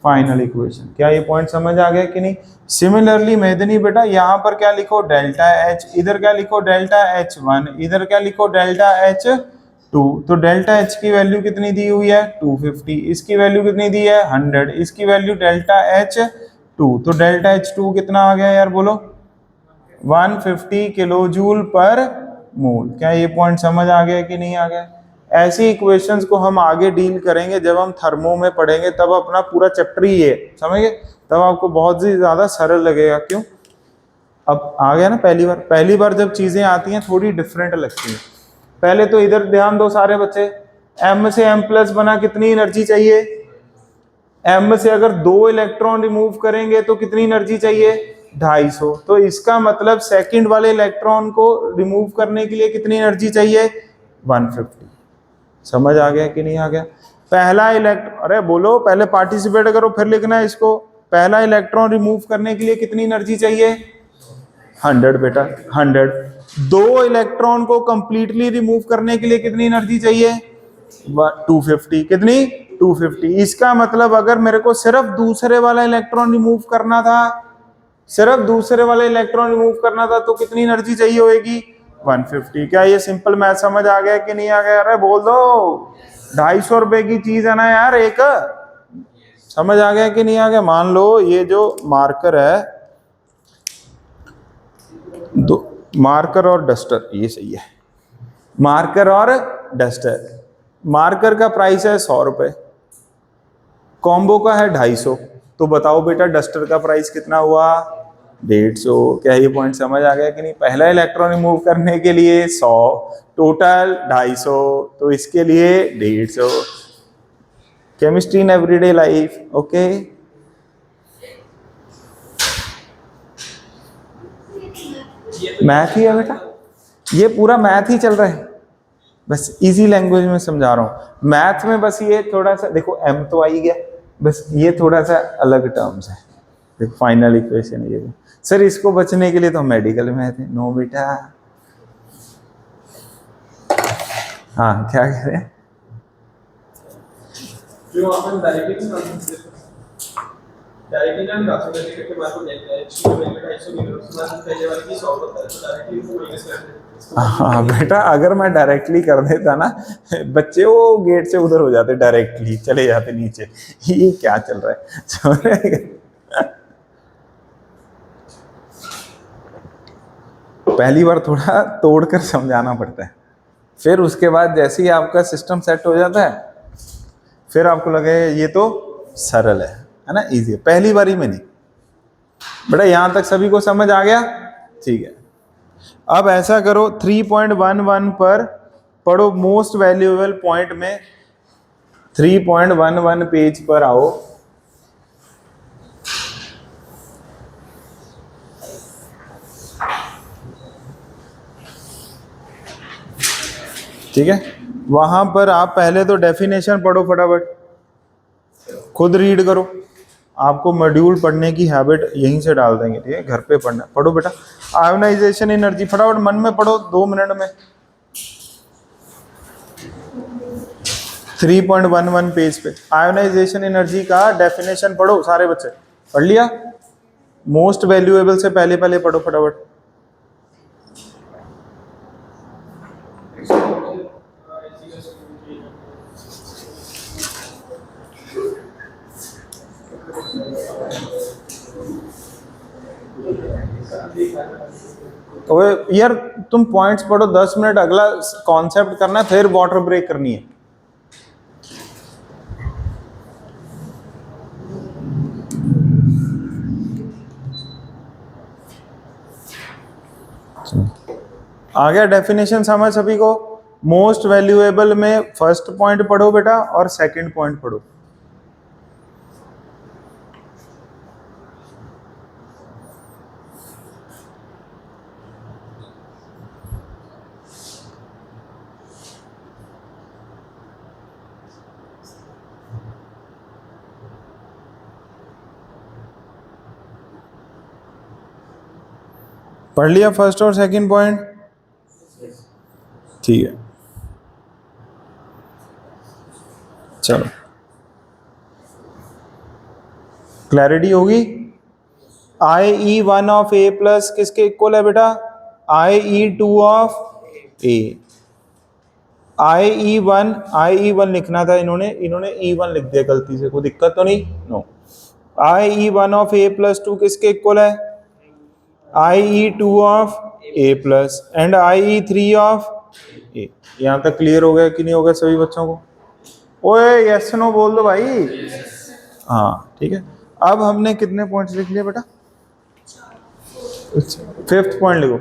Final equation. क्या ये पॉइंट समझ आ गया कि नहीं? सिमिलरली मेदनी बेटा, यहाँ पर क्या लिखो? Delta H। इधर क्या लिखो? Delta H1। इधर क्या लिखो? Delta H2। तो डेल्टा H की वैल्यू कितनी दी हुई है? 250। इसकी वैल्यू कितनी दी है? 100। इसकी वैल्यू डेल्टा H2। तो डेल्टा H2 कितना आ गया यार? बोलो 150 किलो जूल पर मोल। क्या ये पॉइंट समझ आ गया कि नहीं आ गया? ऐसी इक्वेशंस को हम आगे डील करेंगे जब हम थर्मो में पढ़ेंगे, तब अपना पूरा चैप्टर ही है, समझे? तब आपको बहुत ही ज्यादा सरल लगेगा। क्यों? अब आ गया ना, पहली बार जब चीजें आती हैं थोड़ी डिफरेंट लगती है। पहले तो इधर ध्यान दो सारे बच्चे, m से m प्लस बना, कितनी एनर्जी चाहिए? m से अगर 2 इलेक्ट्रॉन रिमूव करेंगे तो कितनी एनर्जी चाहिए? 250। तो इसका मतलब सेकंड वाले इलेक्ट्रॉन को रिमूव करने के लिए कितनी एनर्जी चाहिए? 150। समझ आ गया कि नहीं आ गया? पहला इलेक्ट्रॉन, अरे बोलो, पहले पार्टिसिपेट करो फिर लिखना है इसको। पहला इलेक्ट्रॉन रिमूव करने के लिए कितनी एनर्जी चाहिए? 100 बेटा, 100। 2 इलेक्ट्रॉन को कंप्लीटली रिमूव करने के लिए कितनी एनर्जी चाहिए? 250। कितनी? 250। इसका मतलब अगर मेरे को सिर्फ दूसरे वाला इलेक्ट्रॉन रिमूव करना था, सिर्फ दूसरे वाला इलेक्ट्रॉन रिमूव करना था, तो कितनी एनर्जी चाहिए होगी? 150। क्या ये सिंपल मैथ समझ आ गया कि नहीं आ गया? अरे बोल दो, 250 रुपए की चीज है ना यार एक। समझ आ गया कि नहीं आ गया? मान लो ये जो मार्कर है, दो मार्कर और डस्टर, ये सही है, मार्कर और डस्टर। मार्कर का प्राइस है 100 रुपए, कॉम्बो का है 250। तो बताओ बेटा डस्टर का प्राइस कितना हुआ? 150। क्या ये पॉइंट समझ आ गया कि नहीं? पहला इलेक्ट्रॉन रिमूव करने के लिए 100, टोटल 250, तो इसके लिए 150। Chemistry in everyday life, okay. Math ही है बेटा। ये पूरा मैथ ही चल रहा है, बस इजी लैंग्वेज में समझा रहा हूँ। मैथ में बस ये थोड़ा सा देखो, m तो आ ही गया, बस ये थोड़ा सा अलग टर्म्स है। देखो फाइनल इक्वेशन ये सर, इसको बचने के लिए तो हम मेडिकल में थे। नो बेटा, हाँ क्या कह रहे हैं? जो अपन डायरेक्टली ना राशनल के बारे में देखते हैं, इसको में 250 मीटर उसमें पहले वाली की 100 होता है, तो डायरेक्टली इसको माइनस करते हैं। हाँ बेटा, अगर मैं डायरेक्टली कर देता ना, बच्चे वो गेट से उधर हो जाते, डायरेक्टली चले जाते नीचे। ये क्या चल रहा है, समझ रहे हैं? पहली बार थोड़ा तोड़कर समझाना पड़ता है, फिर उसके बाद जैसे ही आपका सिस्टम सेट हो जाता है, फिर आपको लगे ये तो सरल है ना, इजी है। पहली बारी में नहीं बेटा। यहां तक सभी को समझ आ गया? ठीक है। अब ऐसा करो, 3.11 पर पढ़ो, मोस्ट वैल्यूएबल पॉइंट में 3.11 पेज पर आओ। ठीक है, वहां पर आप पहले तो डेफिनेशन पढ़ो फटाफट, खुद रीड करो। आपको मॉड्यूल पढ़ने की हैबिट यहीं से डाल देंगे, ठीक है? घर पे पढ़ना, पढ़ो बेटा। आयोनाइजेशन एनर्जी फटाफट मन में पढ़ो 2 मिनट में। 3.11 पेज पे आयोनाइजेशन एनर्जी का डेफिनेशन पढ़ो सारे बच्चे। पढ़ लिया? मोस्ट वैल्यूएबल से पहले पहले पढ़ो फटाफट। ओए यार, तुम पॉइंट्स पढ़ो, 10 मिनट अगला कॉन्सेप्ट करना है, फिर वाटर ब्रेक करनी है। आ गया डेफिनेशन समझ सभी को? मोस्ट वैल्यूएबल में फर्स्ट पॉइंट पढ़ो बेटा और सेकंड पॉइंट पढ़ो। पढ़ लिया फर्स्ट और सेकंड पॉइंट? ठीक है, चलो क्लैरिटी होगी। IE1 ऑफ ए प्लस किसके इक्वल है बेटा? IE2 of A. IE1 लिखना था, इन्होंने E1 लिख दिया गलती से, कोई दिक्कत तो नहीं? No. IE1 of A plus 2 किसके इक्वल है? IE2 of A plus and IE3 of A. यहां तक क्लियर हो गया कि नहीं हो गया सभी बच्चों को? ओए यस नो बोल दो भाई। हाँ ठीक है। अब हमने कितने पॉइंट्स लिख लिए बेटा? 5th पॉइंट लिखो।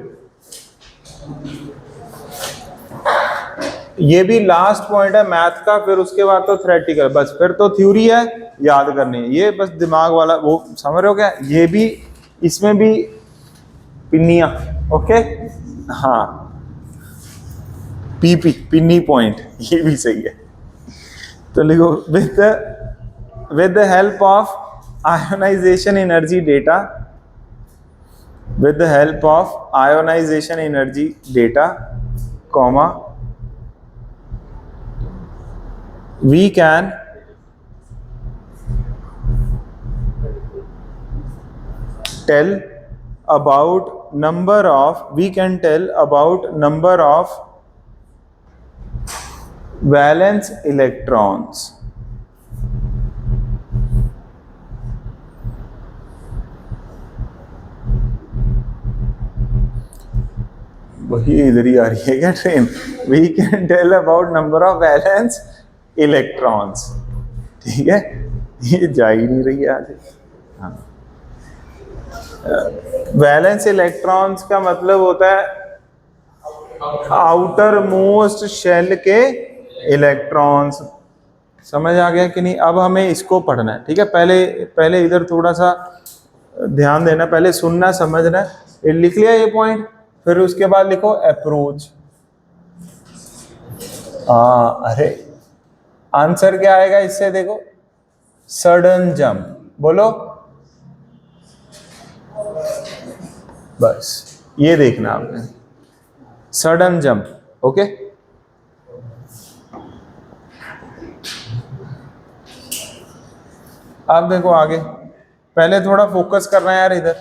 ये भी लास्ट पॉइंट है मैथ का, फिर उसके बाद तो थ्योरेटिकल, बस फिर तो थ्योरी है, याद करनी है। ये बस दिमाग वाला, वो समझ रहे हो क्या? ये भी, इसमें भी पिन्नियां, ओके? हाँ, पीपी पिन्नी पॉइंट, ये भी सही है। तो लिखो, with the help of ionization energy data, with the help of ionization energy data, comma, we can tell about number of valence electrons. वही इधर ही आ रही है क्या train? We can tell about number of valence electrons. ठीक है, ये जा ही नहीं रही है आज। हाँ, वैलेंस इलेक्ट्रॉन्स का मतलब होता है आउटर मोस्ट शेल के इलेक्ट्रॉन्स। समझ आ गया कि नहीं? अब हमें इसको पढ़ना है, ठीक है? पहले इधर थोड़ा सा ध्यान देना, पहले सुनना समझना। लिख लिया ये पॉइंट? फिर उसके बाद लिखो अप्रोच। अरे आंसर क्या आएगा इससे, देखो सडन जंप, बोलो बस ये देखना आपने, सडन जंप। ओके, अब देखो आगे, पहले थोड़ा फोकस करना है यार इधर।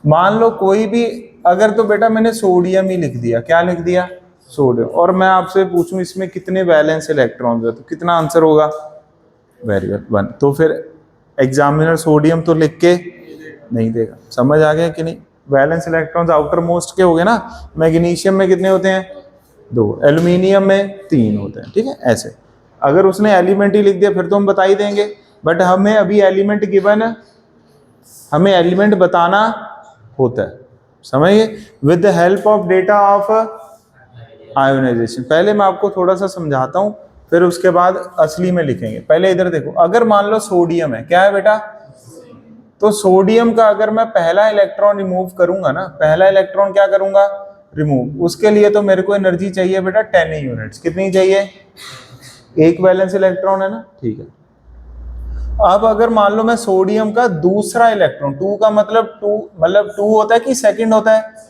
मान लो कोई भी, अगर तो बेटा मैंने सोडियम ही लिख दिया, क्या लिख दिया, सोडियम, और मैं आपसे पूछूं इसमें कितने वैलेंस इलेक्ट्रॉन्स है, तो कितना आंसर होगा, वेरी गुड 1। तो फिर एग्जामिनर सोडियम तो लिख के नहीं देगा, समझ आ गया कि नहीं। वैलेंस इलेक्ट्रॉन्स आउटर मोस्ट के हो गए ना। मैग्नीशियम में कितने होते हैं, 2, एल्यूमिनियम में 3 होते हैं, ठीक है। ऐसे अगर उसने एलिमेंट ही लिख दिया फिर तो हम बता ही देंगे, बट हमें अभी एलिमेंट गिवन है, हमें एलिमेंट बताना होता है, समझिए। With the help of data of ionization, पहले मैं आपको थोड़ा सा समझाता हूं, फिर उसके बाद असली में लिखेंगे। पहले इधर देखो, अगर मान लो सोडियम है, क्या है बेटा, तो सोडियम का अगर मैं पहला इलेक्ट्रॉन रिमूव करूंगा ना, पहला इलेक्ट्रॉन क्या करूंगा, रिमूव, उसके लिए तो मेरे को एनर्जी चाहिए बेटा 10 यूनिट्स। कितनी चाहिए, एक वैलेंस इलेक्ट्रॉन है ना, ठीक है। अब अगर मान लो मैं सोडियम का दूसरा इलेक्ट्रॉन, 2 का मतलब 2 होता है कि सेकंड होता है,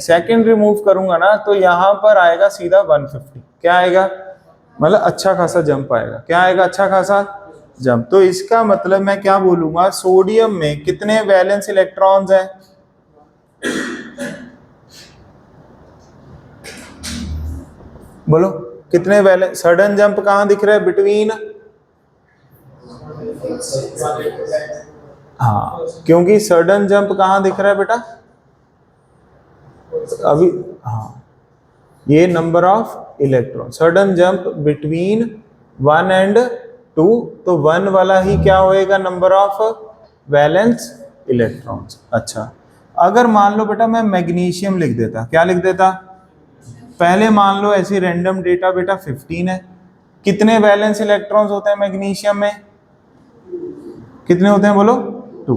सेकंड रिमूव करूंगा ना, तो यहां पर आएगा सीधा 150। क्या आएगा, मतलब अच्छा खासा जंप आएगा। क्या आएगा, अच्छा खासा जंप। तो इसका मतलब मैं क्या बोलूंगा, सोडियम में कितने वैलेंस इलेक्ट्रॉन्स हैं, बोलो कितने वैलेंस। सडन जंप कहां दिख रहा है, बिटवीन, हाँ, क्योंकि सडन जंप कहां दिख रहा है बेटा, अभी, हाँ, ये number of electron, sudden jump between 1 and 2, तो 1 वाला ही क्या होएगा, नंबर ऑफ वैलेंस इलेक्ट्रॉन्स। अच्छा, अगर मान लो बेटा मैं मैग्नीशियम लिख देता, क्या लिख देता, पहले मान लो ऐसी रैंडम डेटा बेटा 15 है, कितने वैलेंस इलेक्ट्रॉन्स होते हैं मैग्नीशियम में, कितने होते हैं बोलो, 2,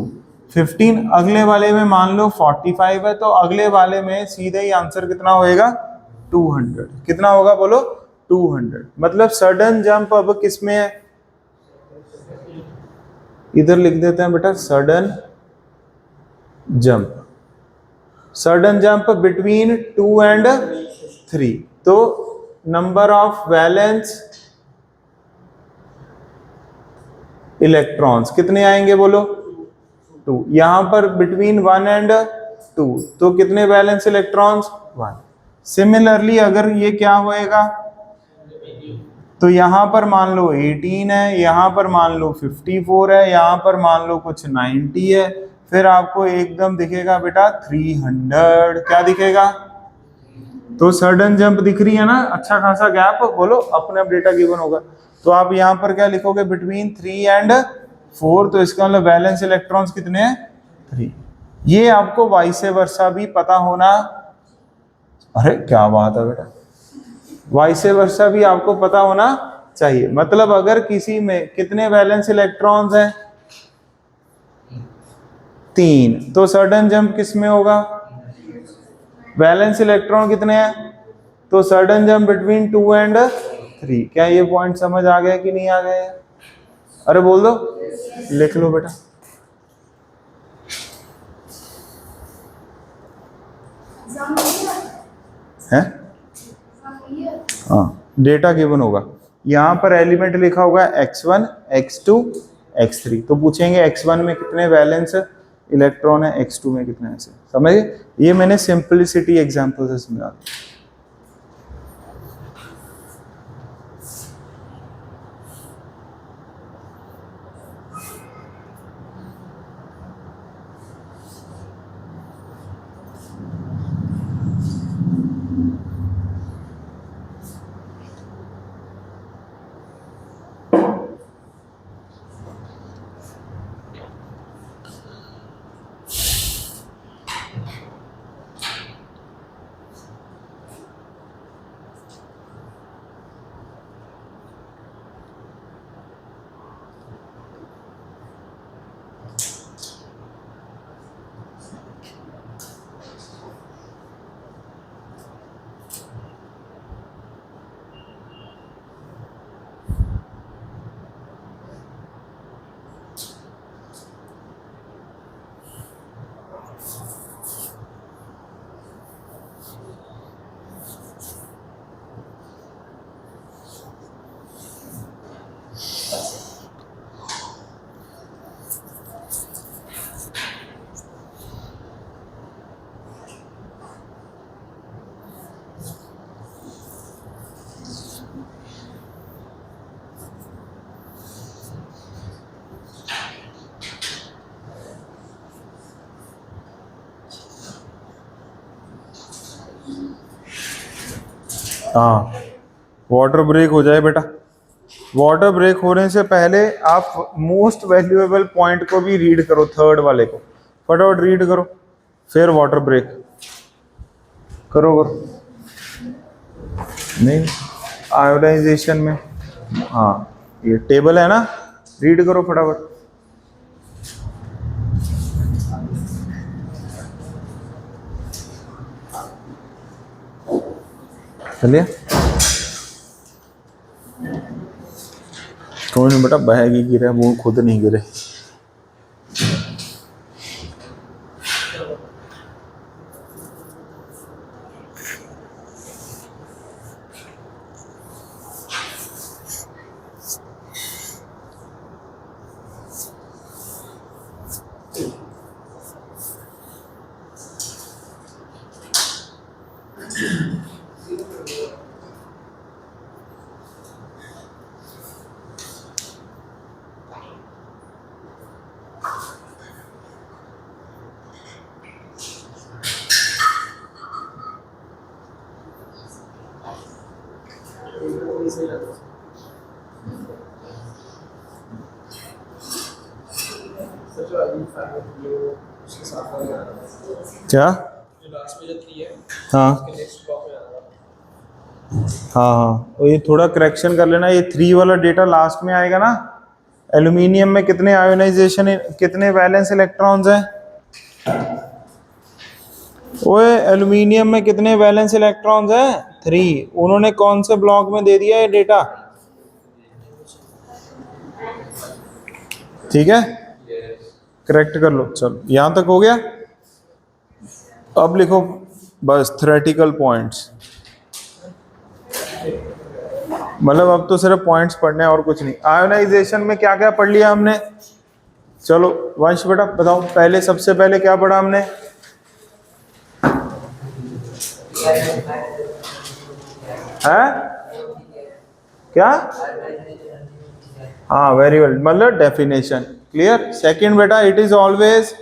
15। अगले वाले में मान लो 45 है, तो अगले वाले में सीधे ही आंसर कितना होएगा, 200। कितना होगा बोलो, 200। मतलब सडन जंप अब किस में है, इधर लिख देते हैं बेटा sudden jump, sudden jump between 2 and 3, तो नंबर ऑफ वैलेंस इलेक्ट्रॉन्स कितने आएंगे बोलो, 2। यहां पर बिटवीन 1 एंड 2, तो कितने वैलेंस इलेक्ट्रॉन्स, 1। सिमिलरली अगर ये क्या होएगा, तो यहां पर मान लो 18 है, यहां पर मान लो 54 है, यहां पर मान लो कुछ 90 है, फिर आपको एकदम दिखेगा बेटा 300। क्या दिखेगा, तो सडन जंप दिख रही है ना, अच्छा खासा गैप, बोलो अपने आप डेटा गिवन होगा। तो आप यहां पर क्या लिखोगे, बिटवीन 3 एंड 4, तो इसका मतलब वैलेंस इलेक्ट्रॉन्स कितने हैं, 3। ये आपको वाइस वर्सा भी पता होना, अरे क्या बात है बेटा, वाइस वर्सा भी आपको पता होना चाहिए। मतलब अगर किसी में कितने वैलेंस इलेक्ट्रॉन्स हैं, 3, तो सडन जंप किस में होगा, वैलेंस इलेक्ट्रॉन कितने हैं, तो सडन जंप बिटवीन 2 एंड 3। क्या ये पॉइंट समझ आ गया कि नहीं आ गया, अरे बोल दो, लिख लो बेटा। है, हाँ, डेटा गिवन होगा, यहां पर एलिमेंट लिखा होगा x1 x2 x3, तो पूछेंगे x1 में कितने वैलेंस इलेक्ट्रॉन है, x2 में कितने, ऐसे समझे। ये मैंने सिंपलिसिटी एग्जांपल से समझा। हाँ, वाटर ब्रेक हो जाए बेटा। वाटर ब्रेक होने से पहले आप मोस्ट वैल्यूएबल पॉइंट को भी रीड करो, थर्ड वाले को फटाफट रीड करो, फिर वाटर ब्रेक करो करो। नहीं, आयोडाइजेशन में, हाँ ये टेबल है ना, रीड करो फटाफट। चलिए, कोई नहीं बेटा, बैग ही गिरे, वो खुद नहीं गिरे। क्या? लास्ट में जो 3 है, हाँ उसके नेक्स्ट ब्लॉक में आना। हाँ हाँ, तो ये थोड़ा करेक्शन कर लेना, ये 3 वाला डेटा लास्ट में आएगा ना। एल्यूमिनियम में कितने आयोनाइजेशन, कितने वैलेंस इलेक्ट्रॉन्स हैं? ओए, एल्यूमिनियम में कितने वैलेंस इलेक्ट्रॉन्स हैं? 3। उन्होंने कौन से ब्लॉक में दे दिया ये डेटा? ठीक है, करेक्ट कर लो। चलो, यहां तक हो गया। अब लिखो बस थ्योरेटिकल पॉइंट्स, मतलब अब तो सिर्फ पॉइंट्स पढ़ने हैं और कुछ नहीं। आयोनाइजेशन में क्या क्या पढ़ लिया हमने? चलो वंश बेटा बताओ, पहले सबसे पहले क्या पढ़ा हमने? है क्या? हाँ वेरी वेल, मतलब डेफिनेशन क्लियर। सेकंड बेटा, it is always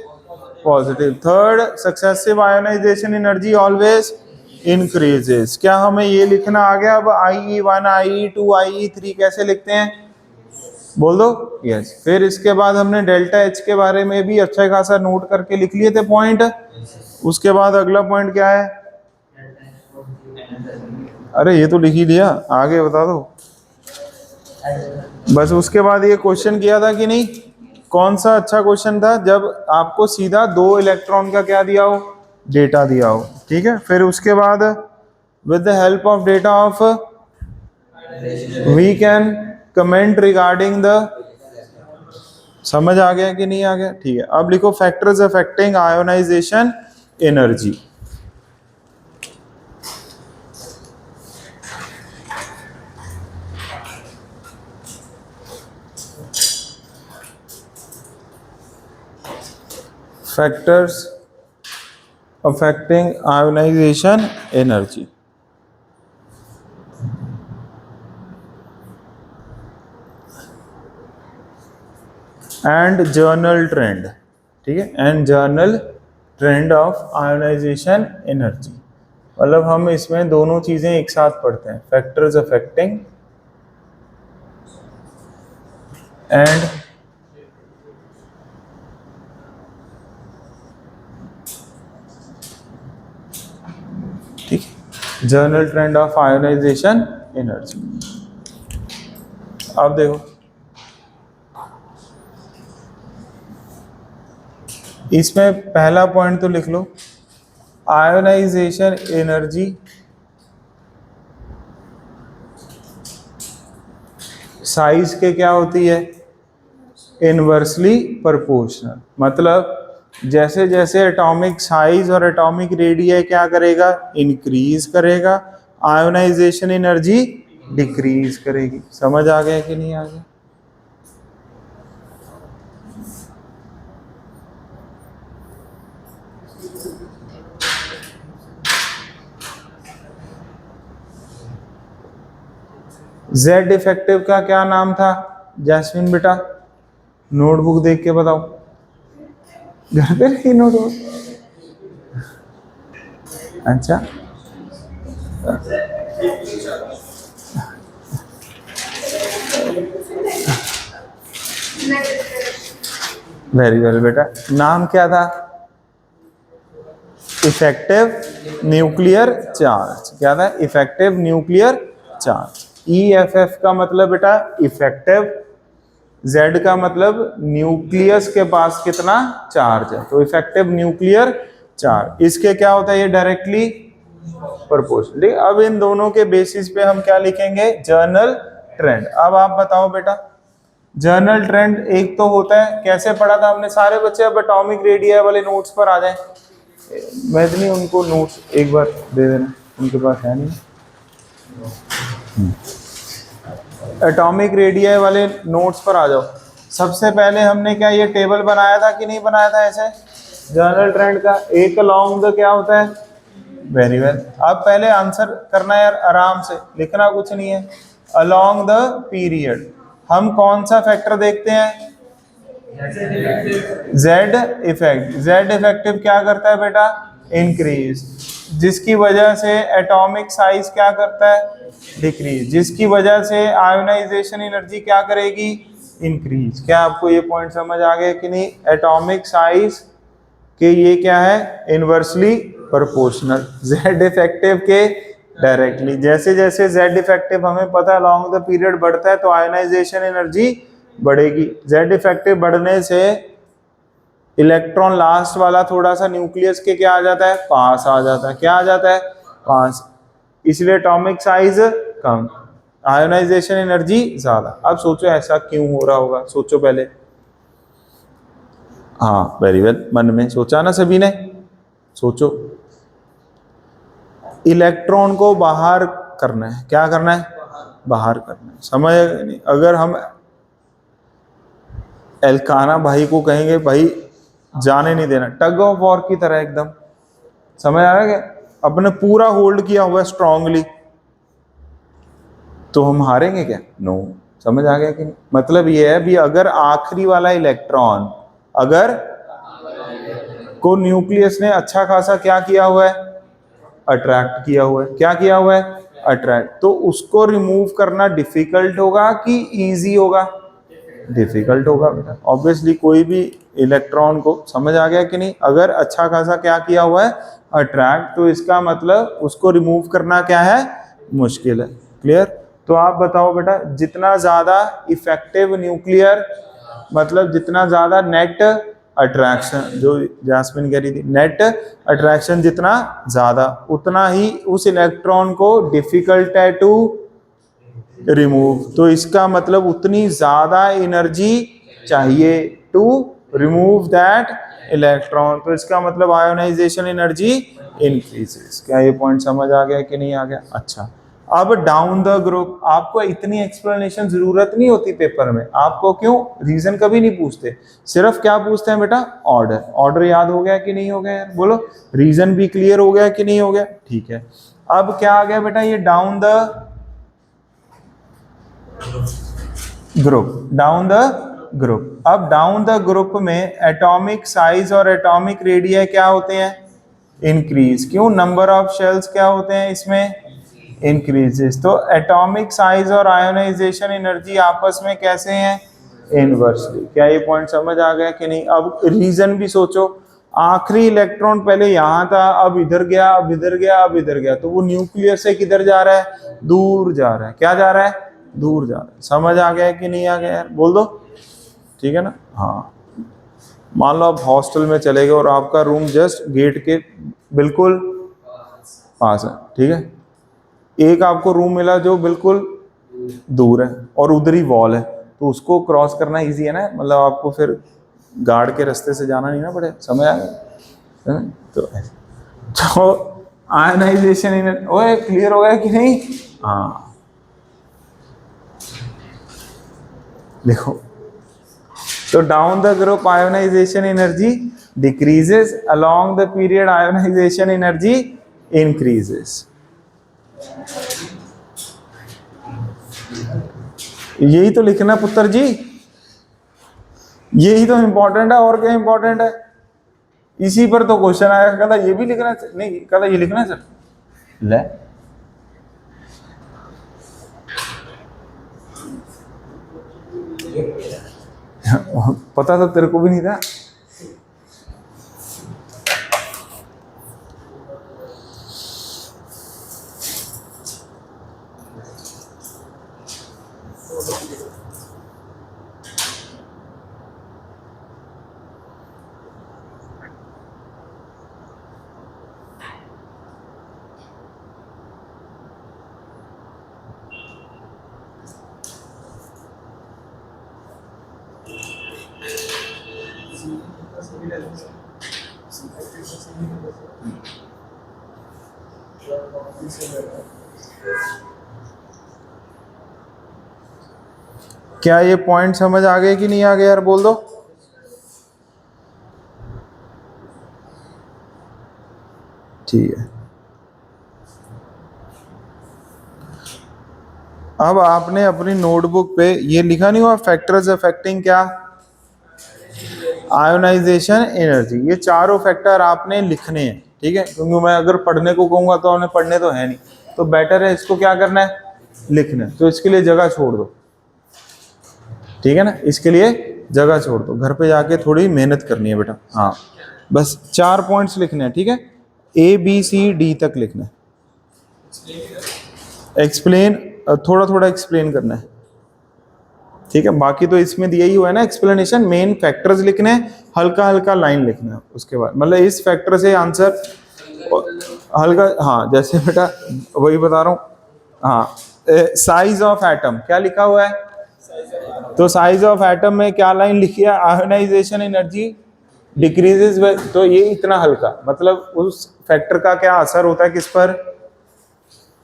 positive. Third, successive ionization energy always increases. क्या हमें ये लिखना आ गया अब? IE1, IE2, IE3 कैसे लिखते हैं? बोल दो यस। फिर इसके बाद हमने डेल्टा H के बारे में भी अच्छा खासा नोट करके लिख लिए थे पॉइंट। उसके बाद अगला पॉइंट क्या है? अरे ये तो लिख ही लिया, आगे बता दो बस। उसके बाद ये क्वेश्चन किया था कि नहीं? कौन सा अच्छा क्वेश्चन था? जब आपको सीधा 2 इलेक्ट्रॉन का क्या दिया हो? डेटा दिया हो। ठीक है, फिर उसके बाद with the help of data of we can comment regarding the, समझ आ गया कि नहीं आ गया? ठीक है, अब लिखो factors affecting ionization energy. Factors affecting ionization energy and journal trend। ठीक है, and general trend of ionization energy, मतलब हम इसमें दोनों चीजें एक साथ पढ़ते हैं, फैक्टर्स अफेक्टिंग एंड ठीक है, general trend of ionization energy. अब देखो, इसमें पहला पॉइंट तो लिख लो, आयोनाइजेशन एनर्जी साइज के क्या होती है? Inversely proportional. मतलब जैसे जैसे एटॉमिक साइज और एटॉमिक रेडियस क्या करेगा? इंक्रीज करेगा, आयोनाइजेशन एनर्जी डिक्रीज करेगी। समझ आ गया कि नहीं आ गया? जेड इफेक्टिव का क्या नाम था जैस्मिन बेटा? नोटबुक देख के बताओ, घर पे रही नोटबुक? अच्छा, वेरी वेल बेटा, नाम क्या था? Effective nuclear charge. क्या था? Effective nuclear charge. EFF का मतलब बेटा इफेक्टिव, Z का मतलब न्यूक्लियस के पास कितना चार्ज है, तो इफेक्टिव न्यूक्लियर चार्ज। इसके क्या होता है? ये डायरेक्टली प्रोपोर्शनल। अब इन दोनों के बेसिस पे हम क्या लिखेंगे? Journal trend. अब आप बताओ बेटा, जर्नल ट्रेंड एक तो होता है, कैसे पढ़ा था हमने सारे बच्चे? अब एटॉमिक रेडिया वाले नोट्स पर आ जाएं। मैडनी उनको नोट्स एक बार दे देना, उनके पास है नहीं। एटॉमिक रेडिया वाले नोट्स पर आ जाओ। सबसे पहले हमने क्या ये टेबल बनाया था कि नहीं बनाया था? ऐसे जर्नल ट्रेंड का एक अलोंग द क्या होता है? Very well. अब पहले आंसर करना है यार, आराम से लिखना कुछ नहीं है। अलोंग द पीरियड हम कौन सा फैक्टर देखते हैं? Z effect. जेड इफेक्टिव क्या करता है बेटा? इंक्रीज, जिसकी वजह से एटॉमिक साइज क्या करता है? डिक्रीज, जिसकी वजह से आयोनाइजेशन एनर्जी क्या करेगी? इंक्रीज। क्या आपको ये पॉइंट समझ आ गया कि नहीं? एटॉमिक साइज के ये क्या है? Inversely proportional. जेड इफेक्टिव के डायरेक्टली। जैसे जैसे जेड इफेक्टिव हमें पता है लॉन्ग द पीरियड बढ़ता है तो आयोनाइजेशन एनर्जी बढ़ेगी। जेड इफेक्टिव बढ़ने से इलेक्ट्रॉन लास्ट वाला थोड़ा सा न्यूक्लियस के क्या आ जाता है? पास आ जाता है। क्या आ जाता है? पास। इसलिए एटॉमिक साइज कम, आयोनाइजेशन एनर्जी ज्यादा। अब सोचो ऐसा क्यों हो रहा होगा, सोचो पहले। हाँ वेरी वेल, मन में सोचा ना सभी ने? सोचो, इलेक्ट्रॉन को बाहर करना है। क्या करना है? बाहर करना है। समझ नहीं? अगर हम एल्काना भाई को कहेंगे भाई जाने नहीं देना, टग ऑफ वॉर की तरह एकदम, समझ आ रहा है क्या? अपने पूरा होल्ड किया हुआ स्ट्रांगली, तो हम हारेंगे क्या? नो। समझ आ गया कि नहीं? मतलब ये है भी, अगर आखिरी वाला इलेक्ट्रॉन अगर को न्यूक्लियस ने अच्छा खासा क्या किया हुआ है? अट्रैक्ट किया हुआ है। क्या किया हुआ है? अट्रैक्ट। तो उसको रिमूव करना डिफिकल्ट होगा कि इजी होगा? डिफिकल्ट होगा बेटा। ऑब्वियसली कोई भी इलेक्ट्रॉन को, समझ आ गया कि नहीं? अगर अच्छा खासा क्या किया हुआ है? अट्रैक्ट, तो इसका मतलब उसको रिमूव करना क्या है? मुश्किल है। क्लियर? तो आप बताओ बेटा, जितना ज्यादा इफेक्टिव न्यूक्लियर मतलब जितना ज्यादा नेट अट्रैक्शन, जो जैस्मिन कह रही थी, नेट अट्रैक्शन जितना ज्यादा, उतना ही उस इलेक्ट्रॉन को डिफिकल्ट है टू रिमूव। तो इसका मतलब उतनी ज्यादा एनर्जी चाहिए टू रिमूव दैट इलेक्ट्रॉन। तो इसका मतलब आयोनाइजेशन एनर्जी इंक्रीजेस। क्या ये पॉइंट समझ आ गया कि नहीं आ गया? अच्छा, अब डाउन द ग्रुप आपको इतनी एक्सप्लेनेशन जरूरत नहीं होती पेपर में। आपको क्यों? रीजन कभी नहीं पूछते, सिर्फ क्या पूछते हैं बेटा? ऑर्डर। ऑर्डर याद हो गया कि नहीं हो गया यार? बोलो, रीजन भी क्लियर हो गया कि नहीं हो गया? ठीक है। अब क्या आ गया बेटा? ये down the group. Down the group. अब डाउन द ग्रुप में एटॉमिक साइज और एटॉमिक रेडिया क्या होते हैं? इंक्रीज। क्यों? नंबर ऑफ शेल्स क्या होते हैं इसमें? इंक्रीजेस। तो एटॉमिक साइज और आयोनाइजेशन एनर्जी आपस में कैसे हैं? इनवर्सली। क्या ये पॉइंट समझ आ गया कि नहीं? अब रीजन भी सोचो, आखिरी इलेक्ट्रॉन पहले यहां था, अब इधर गया, अब इधर गया, अब इधर गया, तो वो न्यूक्लियस से किधर जा रहा है? दूर जा रहा है। क्या जा रहा है? दूर जा रहा है। समझ आ गया कि नहीं आ गया यार? बोल दो, ठीक है ना? हाँ, मान लो आप हॉस्टल में चले गए और आपका रूम जस्ट गेट के बिल्कुल पास है, ठीक है? एक आपको रूम मिला जो बिल्कुल दूर है और उधर ही वॉल है, तो उसको क्रॉस करना इजी है ना? मतलब आपको फिर गार्ड के रास्ते से जाना नहीं ना पड़े। समझ आ गया? तो आयनाइजेशन, ओए क्लियर हो गया कि नहीं? हाँ, देखो, तो down the group ionization energy decreases, along the period ionization energy increases. यही तो लिखना पुत्र जी, यही तो इंपॉर्टेंट है। और क्या इंपॉर्टेंट है? इसी पर तो क्वेश्चन आया। कहता ये भी लिखना नहीं, कहता ये लिखना है सर। ले, पता तो तेरे को भी नहीं था। क्या ये पॉइंट समझ आ गए कि नहीं आ गए यार, बोल दो। ठीक है, अब आपने अपनी नोटबुक पे ये लिखा नहीं हुआ फैक्टर्स अफेक्टिंग क्या, आयोनाइजेशन एनर्जी, ये चारों फैक्टर आपने लिखने हैं, ठीक है। क्योंकि मैं अगर पढ़ने को कहूंगा तो उन्हें पढ़ने तो है नहीं, तो बेटर है इसको क्या करना है, लिखना है। तो इसके लिए जगह छोड़ दो, ठीक है ना, इसके लिए जगह छोड़ दो, घर पे जाके थोड़ी मेहनत करनी है बेटा। हाँ, बस 4 पॉइंट्स लिखने हैं, ठीक है, ABCD तक लिखना है। एक्सप्लेन, थोड़ा थोड़ा एक्सप्लेन करना है, ठीक है। बाकी तो इसमें दिया ही हुआ है ना एक्सप्लेनेशन, मेन फैक्टर्स लिखने हैं, हल्का हल्का लाइन लिखना है उसके बाद, मतलब इस फैक्टर से आंसर हल्का, हाँ जैसे बेटा वही बता रहा हूँ। हाँ, साइज ऑफ एटम क्या लिखा हुआ है, तो साइज ऑफ एटम में क्या लाइन लिखी है, आयोनाइजेशन एनर्जी डिक्रीजेस, तो ये इतना हल्का, मतलब उस फैक्टर का क्या असर होता है किस पर,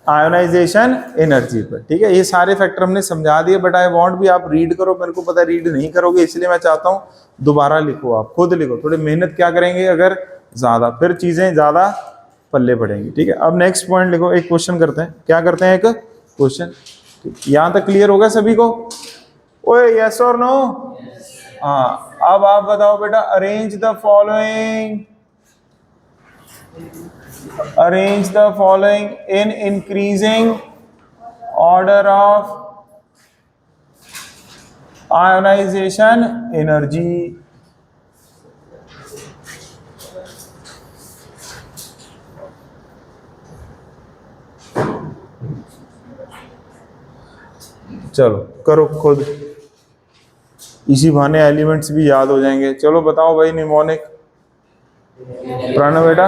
आयोनाइजेशन एनर्जी पर, ठीक है। ये सारे फैक्टर हमने समझा दिए, बट आई वांट भी आप रीड करो, मेरे को पता है रीड नहीं करोगे, इसलिए मैं चाहता हूँ दोबारा लिखो, आप खुद लिखो, थोड़ी मेहनत क्या करेंगे अगर ज्यादा, फिर चीजें ज्यादा पल्ले पड़ेंगी, ठीक है। अब नेक्स्ट पॉइंट लिखो, एक क्वेश्चन करते हैं, क्या करते हैं, एक क्वेश्चन। यहां तक क्लियर होगा सभी को, ओए यस और नो, हाँ। अब आप बताओ बेटा, arrange the following, arrange the following in increasing order of ionization energy. चलो करो खुद, इसी बहाने एलिमेंट्स भी याद हो जाएंगे। चलो बताओ भाई, निमोनिक, प्रणव बेटा,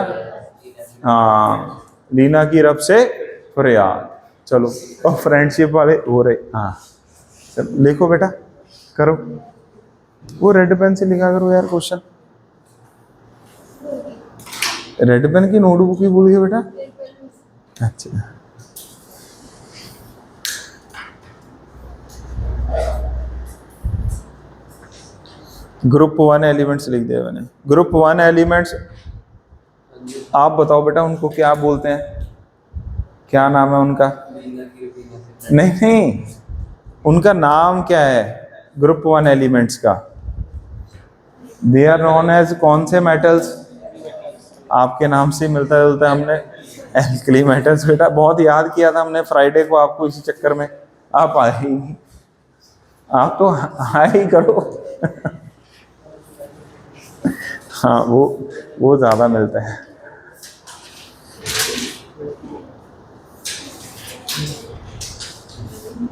हाँ, लीना की रब से फरियाद, चलो, और फ्रेंडशिप वाले हो रहे, हाँ चलो लिखो बेटा, करो, वो रेड पेन से लिखा करो यार क्वेश्चन, रेड पेन की नोटबुक ही भूल गए बेटा, अच्छा। ग्रुप 1 एलिमेंट्स लिख दिया मैंने, ग्रुप 1 एलिमेंट्स, आप बताओ बेटा उनको क्या बोलते हैं, क्या नाम है उनका, नहीं नहीं, उनका नाम क्या है ग्रुप 1 एलिमेंट्स का, दे आर नोन एज कौन से मेटल्स, आपके नाम से मिलता जुलता, हमने एल्कली मेटल्स बेटा बहुत याद किया था हमने फ्राइडे को आपको, इसी चक्कर में आप आए ही नहीं, आप तो हाय ही करो हाँ, वो ज्यादा मिलता है।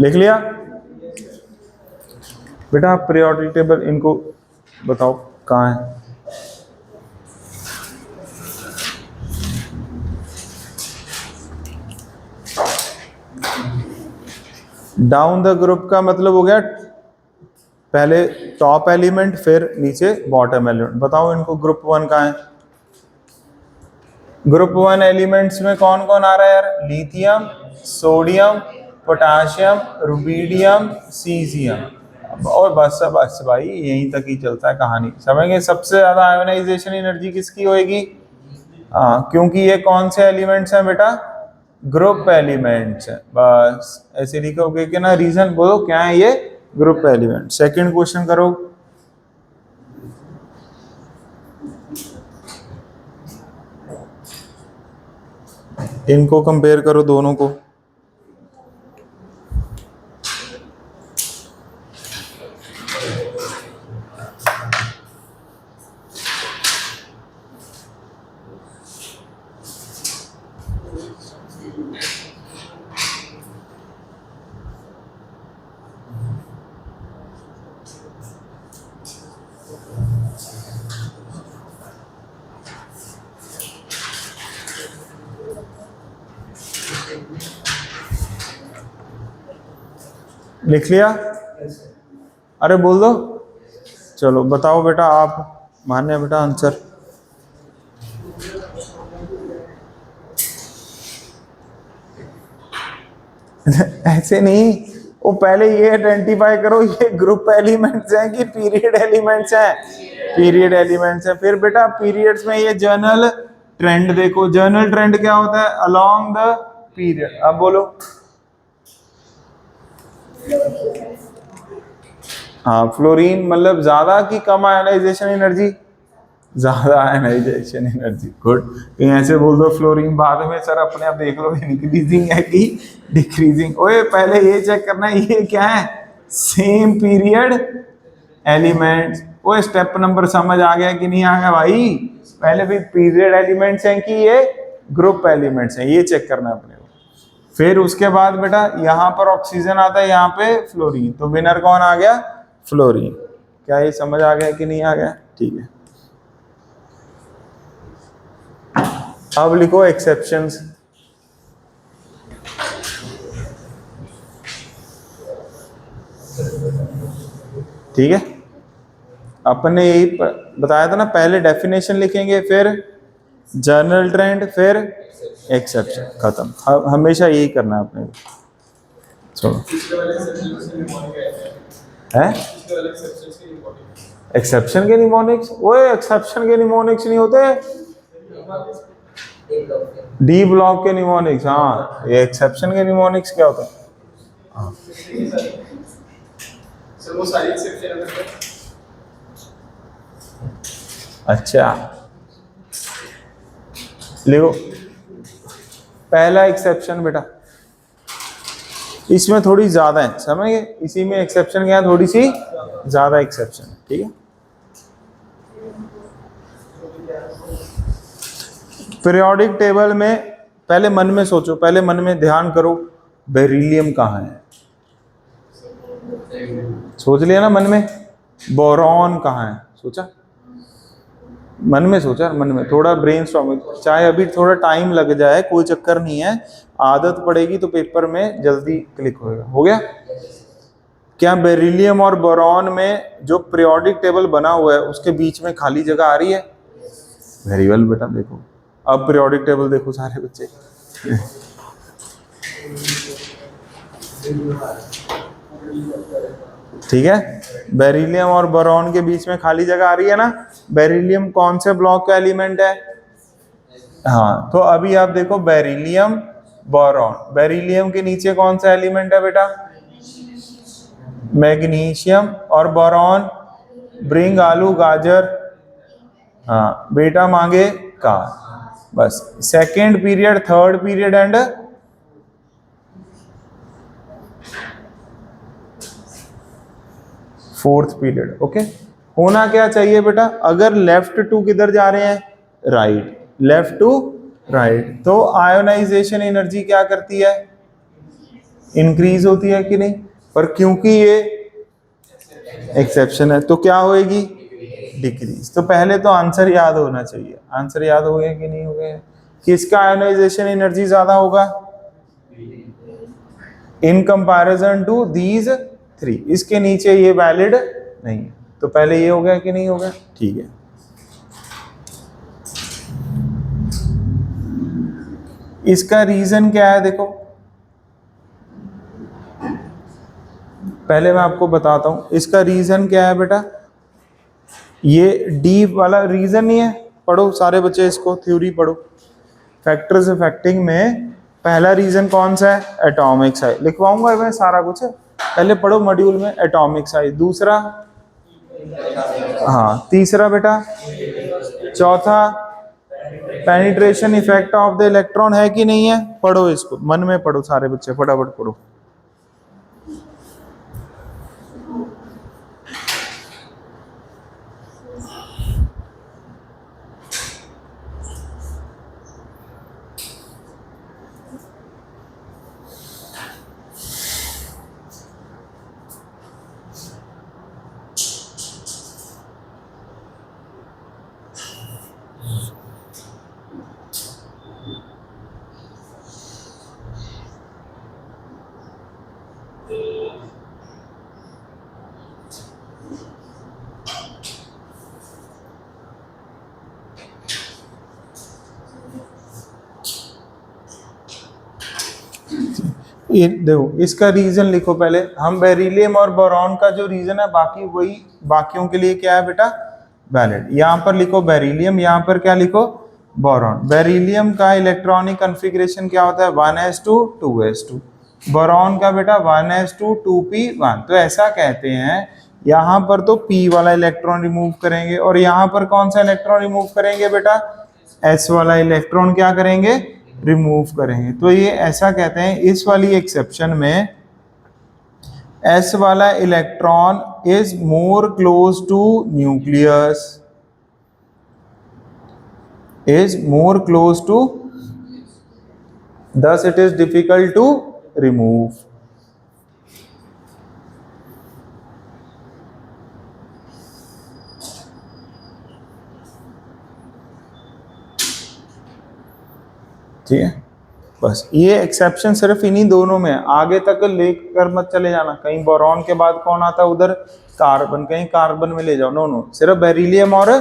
लिख लिया बेटा, आप पीरियोडिक टेबल इनको बताओ कहाँ है, डाउन द ग्रुप का मतलब हो गया पहले टॉप एलिमेंट फिर नीचे बॉटम एलिमेंट, बताओ इनको ग्रुप 1 कहाँ है, ग्रुप 1 एलिमेंट्स में कौन कौन आ रहा है यार, lithium, sodium, potassium, rubidium, caesium, और बस बस भाई यहीं तक ही चलता है कहानी, समझेंगे। सबसे ज्यादा आयोनाइजेशन एनर्जी किसकी होएगी, हाँ, क्योंकि ये कौन से एलिमेंट्स हैं बेटा, ग्रुप एलिमेंट्स हैं, बस ऐसे लिखोगे कि ना, रीजन बोलो क्या है ये, ग्रुप एलिमेंट। सेकंड क्वेश्चन करो, इनको कंपेयर करो दोनों को, लिख लिया? अरे बोल दो। चलो बताओ बेटा, आप मान्य बेटा आंसर। ऐसे नहीं, वो पहले ये आइडेंटिफाई करो ये ग्रुप एलिमेंट्स हैं कि पीरियड एलिमेंट्स हैं। पीरियड एलिमेंट्स हैं। फिर बेटा पीरियड्स में ये जर्नल ट्रेंड देखो, जर्नल ट्रेंड क्या होता है? Along the period. अब बोलो। हाँ, फ्लोरीन मतलब ज्यादा कि कम आयनाइजेशन एनर्जी? ज्यादा आयनाइजेशन एनर्जी। गुड। कहीं ऐसे बोल दो फ्लोरीन बाद में सर अपने आप देख लो इंक्रीजिंग है कि डिक्रीजिंग। ओए पहले ये चेक करना ये क्या है, सेम पीरियड एलिमेंट्स। वो स्टेप नंबर समझ आ गया कि नहीं आ गया भाई? पहले भी पीरियड एलिमेंट्स हैं कि ये ग्रुप एलिमेंट्स हैं, ये चेक करना है अपने को। फिर उसके बाद बेटा यहाँ पर ऑक्सीजन आता है, यहाँ पे फ्लोरीन, तो विनर कौन आ गया? फ्लोरीन। क्या ये समझ आ गया कि नहीं आ गया? ठीक है। अब लिखो एक्सेप्शंस। ठीक है, अपन ने यही बताया था ना, पहले डेफिनेशन लिखेंगे, फिर जर्नल ट्रेंड, फिर एक्सेप्शन, खत्म। हमेशा यही करना है अपने को। चलो है एक्सेप्शन के निमोनिक्स? वो एक्सेप्शन के निमोनिक्स नहीं होते, डी ब्लॉक के निमोनिक्स। हाँ, ये एक्सेप्शन के निमोनिक्स क्या होता है? हाँ। वो सारी एक्सेप्शन है। अच्छा लिखो पहला एक्सेप्शन बेटा, इसमें थोड़ी ज्यादा है, समझ गए? इसी में एक्सेप्शन क्या है, थोड़ी सी ज्यादा एक्सेप्शन है। ठीक है, पीरियोडिक टेबल में पहले मन में सोचो, पहले मन में ध्यान करो, बेरिलियम कहाँ है? सोच लिया ना मन में? बोरॉन कहाँ है? सोचा? मन में सोचा, मन में थोड़ा ब्रेनस्टॉर्मिंग, चाहे अभी थोड़ा टाइम लग जाए, कोई चक्कर नहीं है, आदत पड़ेगी तो पेपर में जल्दी क्लिक होएगा। हो गया? क्या बेरिलियम और बोरॉन में जो पीरियोडिक टेबल बना हुआ है उसके बीच में खाली जगह आ रही है? वेरी वेल बेटा, देखो अब पीरियोडिक टेबल देखो सारे बच्चे। ठीक है, बेरिलियम और बोरॉन के बीच में खाली जगह आ रही है ना? बेरिलियम कौन से ब्लॉक का एलिमेंट है? हाँ, तो अभी आप देखो बेरिलियम बोरॉन, बेरिलियम के नीचे कौन सा एलिमेंट है बेटा? मैग्नीशियम। और बोरॉन ब्रिंग आलू गाजर, हाँ बेटा मांगे कार। बस second period, third period and fourth period. Okay, होना क्या चाहिए बेटा? अगर लेफ्ट टू किधर जा रहे हैं? राइट, लेफ्ट टू राइट, तो आयोनाइजेशन एनर्जी क्या करती है? इंक्रीज होती है कि नहीं? पर क्योंकि ये एक्सेप्शन है तो क्या होएगी? डिक्रीज। तो पहले तो आंसर याद होना चाहिए। आंसर याद हो गया कि नहीं हो गया? किसका आयोनाइजेशन एनर्जी ज्यादा होगा in comparison to these three? इसके नीचे ये वैलिड नहीं है, तो पहले ये हो गया कि नहीं हो गया? ठीक है, इसका रीजन क्या है? देखो पहले मैं आपको बताता हूं इसका रीजन क्या है बेटा। ये डी वाला रीजन नहीं है, पढ़ो सारे बच्चे इसको, थ्योरी पढ़ो। फैक्टर्स अफेक्टिंग में पहला रीजन कौन सा है? Atomic size. लिखवाऊंगा मैं सारा कुछ, पहले पढ़ो मॉड्यूल में। Atomic size. दूसरा, हाँ तीसरा बेटा, चौथा penetration effect of the electron है कि नहीं है? पढ़ो इसको, मन में पढ़ो सारे बच्चे, फटाफट पढ़ो। ये देखो इसका रीजन लिखो पहले। हम बेरिलियम और बोरॉन का जो रीजन है बाकी वही बाकियों के लिए क्या है बेटा, वैलिड। यहाँ पर लिखो बेरिलियम, यहाँ पर क्या लिखो, बोरॉन। बेरिलियम का इलेक्ट्रॉनिक कॉन्फ़िगरेशन क्या होता है, 1s2 2s2। बोरॉन का बेटा 1s2 2p1। तो ऐसा कहते हैं यहाँ पर तो p वाला इलेक्ट्रॉन रिमूव करेंगे और यहाँ पर कौन सा इलेक्ट्रॉन रिमूव करेंगे बेटा, s वाला इलेक्ट्रॉन क्या करेंगे, रिमूव करेंगे। तो ये ऐसा कहते हैं इस वाली एक्सेप्शन में s वाला electron is more close to nucleus, is more close to, thus it is difficult to remove। ठीक है, बस ये एक्सेप्शन सिर्फ इन्हीं दोनों में है, आगे तक लेकर मत चले जाना। कहीं बोरॉन के बाद कौन आता है उधर, कार्बन, कहीं कार्बन में ले जाओ, नो नो, सिर्फ बेरिलियम और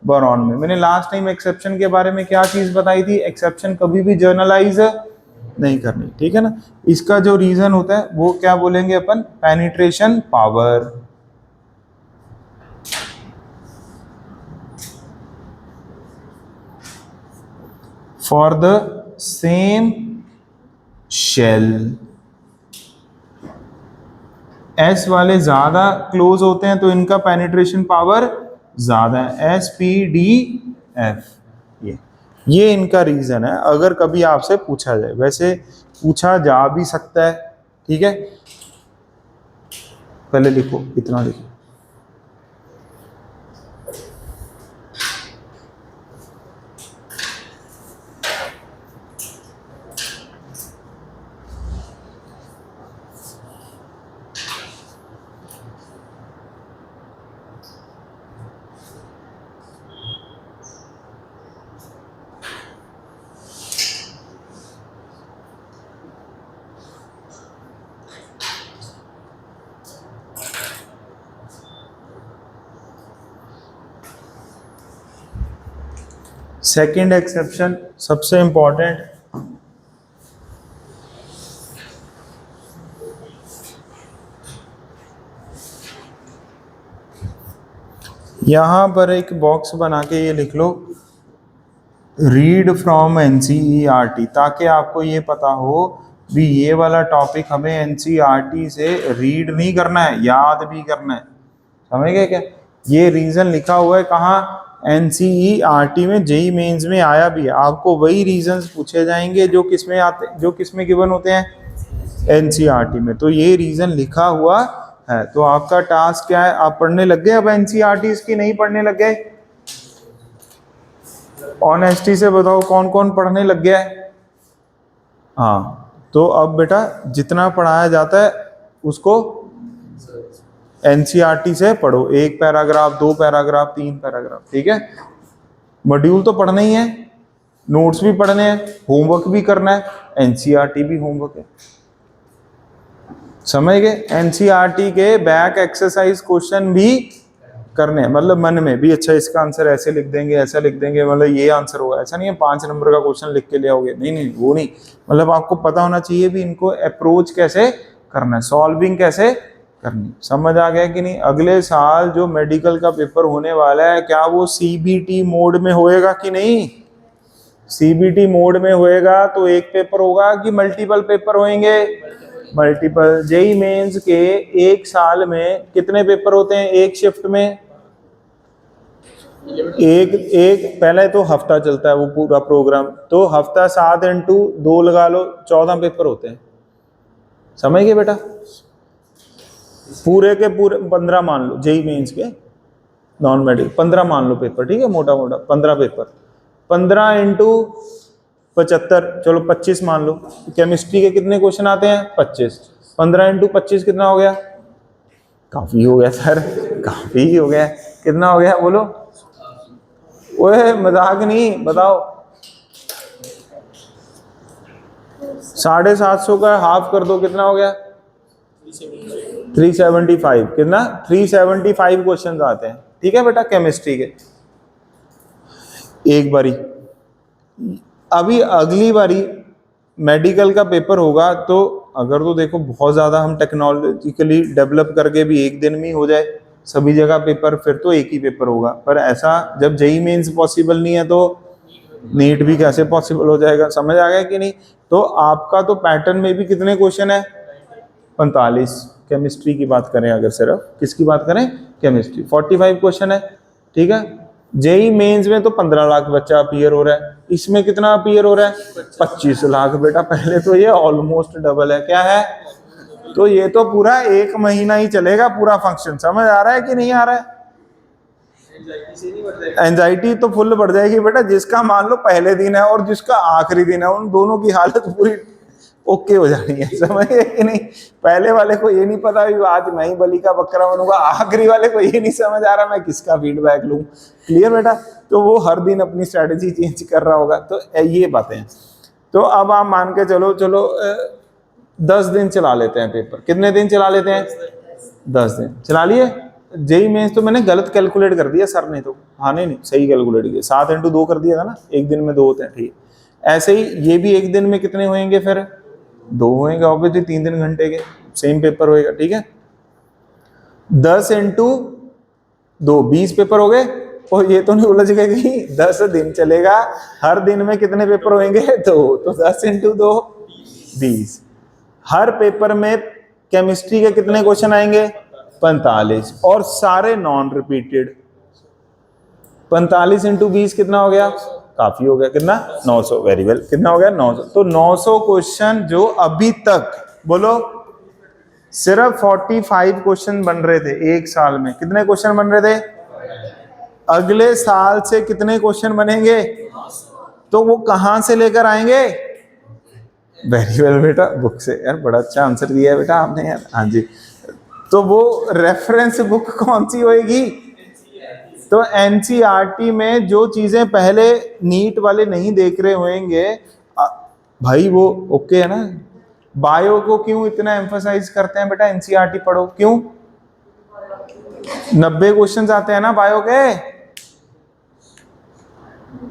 बोरॉन में। मैंने लास्ट टाइम एक्सेप्शन के बारे में क्या चीज बताई थी, एक्सेप्शन कभी भी जर्नलाइज नहीं करनी, ठीक है ना। इसका जो रीजन होता है वो क्या बोलेंगे अपन, penetration power. For the same shell, S वाले ज्यादा क्लोज होते हैं तो इनका पेनिट्रेशन पावर ज्यादा है, SPDF। ये इनका रीजन है, अगर कभी आपसे पूछा जाए, वैसे पूछा जा भी सकता है, ठीक है। पहले लिखो, इतना लिखो। सेकेंड एक्सेप्शन सबसे इंपॉर्टेंट, यहां पर एक बॉक्स बना के ये लिख लो, रीड फ्रॉम NCERT, ताकि आपको ये पता हो भी ये वाला टॉपिक हमें NCERT से रीड नहीं करना है, याद भी करना है। समझ गए क्या, ये रीजन लिखा हुआ है कहाँ, NCERT में, जेई मेंस में आया भी है। आपको वही रीजंस पूछे जाएंगे जो किसमें आते, जो किसमें गिवन होते हैं, NCERT में। तो ये रीजन लिखा हुआ है, तो आपका टास्क क्या है, आप पढ़ने लग गए अब NCERT की, नहीं पढ़ने लग गए, ऑनेस्टी से बताओ कौन कौन पढ़ने लग गया है। हाँ, तो अब बेटा जितना पढ़ाया जाता है उसको NCERT से पढ़ो, 1 पैराग्राफ, 2 पैराग्राफ, 3 पैराग्राफ, ठीक है। मॉड्यूल तो पढ़ना ही है, नोट्स भी पढ़ने हैं, होमवर्क भी करना है, NCERT भी होमवर्क है। समझ गए, NCERT के बैक एक्सरसाइज क्वेश्चन भी करने हैं, मतलब मन में भी, अच्छा इसका आंसर ऐसे लिख देंगे, ऐसा लिख देंगे, मतलब ये आंसर होगा, ऐसा नहीं है 5 नंबर का क्वेश्चन लिख के ले आओगे, नहीं नहीं वो नहीं। मतलब आपको पता होना चाहिए भी इनको अप्रोच कैसे करना है, सॉल्विंग कैसे करनी। समझ आ गया कि नहीं। अगले साल जो मेडिकल का पेपर होने वाला है, क्या वो CBT मोड में होएगा कि नहीं, CBT मोड में होएगा तो एक पेपर होगा कि मल्टीपल पेपर होंगे, मल्टीपल। जेई मेंस के एक साल में कितने पेपर होते हैं, एक शिफ्ट में एक पहले तो हफ्ता चलता है वो पूरा प्रोग्राम, तो हफ्ता 7 × 2 लगा लो, 14 पेपर होते हैं। समझ गए बेटा, पूरे के पूरे 15 मान लो, जेई मेंस के नॉन मेडिकल 15 मान लो पेपर, ठीक है, मोटा मोटा 15 पेपर, 15 × 75, चलो 25 मान लो। केमिस्ट्री के कितने क्वेश्चन आते हैं, 25, 15 × 25 कितना हो गया, काफी हो गया सर, काफी हो गया, कितना हो गया बोलो, ओए मजाक नहीं, बताओ। 750 का हाफ कर दो, कितना हो गया, 375, कितना 375 क्वेश्चंस आते हैं, ठीक है बेटा, केमिस्ट्री के एक बारी। अभी अगली बारी मेडिकल का पेपर होगा तो अगर तो देखो बहुत ज़्यादा हम टेक्नोलॉजिकली डेवलप करके भी एक दिन में ही हो जाए सभी जगह पेपर, फिर तो एक ही पेपर होगा। पर ऐसा जब जेई मेंस पॉसिबल नहीं है तो नीट भी कैसे पॉसिबल हो जाएगा? समझ आ गया कि नहीं? तो आपका तो पैटर्न में भी कितने क्वेश्चन है? 45। केमिस्ट्री की बात करें अगर, सिर्फ किसकी बात करें? केमिस्ट्री, 45 क्वेश्चन है। ठीक है, जेई मेंस में तो 15 लाख बच्चा अपीयर हो रहा है, इसमें कितना अपीयर हो रहा है? 25 लाख। बेटा पहले तो ये ऑलमोस्ट डबल है। क्या है? तो ये तो पूरा 1 महीना ही चलेगा पूरा फंक्शन। समझ आ रहा है कि नहीं आ रहा है? एंजाइटी तो फुल बढ़ जाएगी बेटा, जिसका मान लो पहले दिन है और जिसका आखिरी दिन है, उन दोनों की हालत पूरी ओके हो जानी है। समझ गए कि नहीं? पहले वाले को ये नहीं पता भी आज मैं ही बलि का बकरा बनूंगा, आखिरी वाले को ये नहीं समझ आ रहा मैं किसका फीडबैक लूं। क्लियर बेटा? तो वो हर दिन अपनी स्ट्रेटेजी चेंज कर रहा होगा। तो ये बातें हैं। तो अब आप मान के चलो 10 दिन चला लेते हैं पेपर। कितने दिन चला लेते हैं? 10 दिन चला लिए। जेई मेंस तो मैंने गलत कैलकुलेट कर दिया सर ने, तो हाँ नहीं सही कैलकुलेट किया, 7 × 2 कर दिया था ना, एक दिन में 2 होते हैं। ठीक, ऐसे ही ये भी एक दिन में कितने होंगे? फिर 2 होंगे ऑब्वियसली, 3 घंटे के सेम पेपर होएगा। ठीक है, 10 × 2 20 पेपर हो गए। और ये तो नहीं उलझ गए कि 10 दिन चलेगा, हर दिन में कितने पेपर होंगे? 2। तो 10 × 2 20। हर पेपर में केमिस्ट्री के कितने क्वेश्चन आएंगे? 45, और सारे नॉन रिपीटेड। 45 × 20 कितना हो गया? काफी हो गया। कितना? 900। Very well. कितना हो गया? 900। तो 900 क्वेश्चन जो अभी तक, बोलो, सिर्फ 45 क्वेश्चन बन रहे थे एक साल में। कितने क्वेश्चन बन रहे थे? अगले साल से कितने क्वेश्चन बनेंगे? तो वो कहां से लेकर आएंगे? वेरी वेल बेटा, बुक से। यार बड़ा अच्छा आंसर दिया है बेटा आपने यार। हाँ जी। तो वो रेफरेंस बुक कौन सी होएगी? तो एनसीईआरटी में जो चीजें पहले नीट वाले नहीं देख रहे होंगे भाई, वो ओके है ना। बायो को क्यों इतना एम्फसाइज करते हैं बेटा? एनसीईआरटी पढ़ो। क्यों? 90 क्वेश्चंस आते हैं ना बायो के,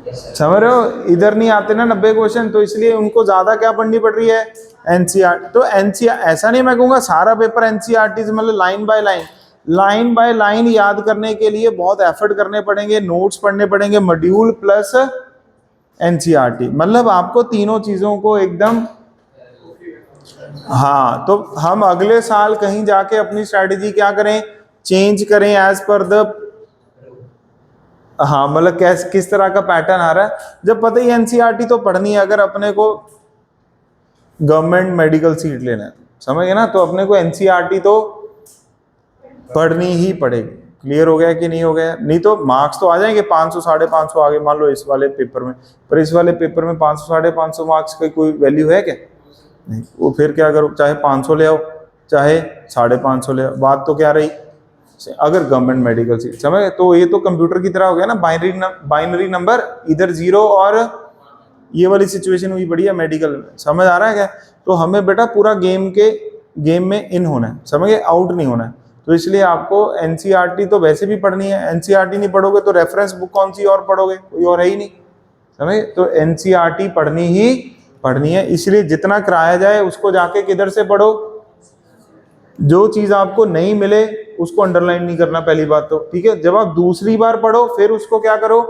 समझ रहे हो? इधर नहीं आते ना 90 क्वेश्चन, तो इसलिए उनको ज्यादा क्या पढ़नी पड़ रही है? एनसीईआरटी। तो एनसीईआरटी ऐसा नहीं मैं कहूंगा सारा पेपर एनसीईआरटी से, मतलब लाइन बाय लाइन याद करने के लिए बहुत एफर्ट करने पड़ेंगे, नोट्स पढ़ने पड़ेंगे, मॉड्यूल प्लस एनसीईआरटी, मतलब आपको तीनों चीजों को एकदम। हाँ, तो हम अगले साल कहीं जाके अपनी स्ट्रैटेजी क्या करें? चेंज करें एज पर द, हाँ मतलब किस तरह का पैटर्न आ रहा है। जब पता ही एनसीईआरटी तो पढ़नी है, अगर अपने को गवर्नमेंट मेडिकल सीट लेना है, समझ गए ना? तो अपने को एनसीईआरटी तो पढ़नी ही पड़ेगी। क्लियर हो गया कि नहीं हो गया? नहीं तो मार्क्स तो आ जाएंगे 500 550 आगे मान लो इस वाले पेपर में, पर इस वाले पेपर में 500 550 मार्क्स की कोई वैल्यू है क्या? नहीं। वो फिर क्या करो, चाहे 500 ले आओ चाहे 550 ले आओ, बात तो क्या रही? अगर गवर्नमेंट मेडिकल सीट, समझ, तो ये तो कंप्यूटर की तरह हो गया ना, बाइनरी नंबर, इधर 0 और ये वाली सिचुएशन हुई बढ़िया मेडिकल में। समझ आ रहा है क्या? तो हमें बेटा पूरा गेम में इन होना है, समझ गए? आउट नहीं होना है। तो इसलिए आपको एनसीईआरटी तो वैसे भी पढ़नी है। एनसीईआरटी नहीं पढ़ोगे तो रेफरेंस बुक कौन सी और पढ़ोगे? कोई और है ही नहीं, समझे? तो एनसीईआरटी पढ़नी है। इसलिए जितना कराया जाए उसको जाके किधर से पढ़ो? जो चीज आपको नहीं मिले उसको अंडरलाइन नहीं करना, पहली बात तो, ठीक है? जब आप दूसरी बार पढ़ो फिर उसको क्या करो?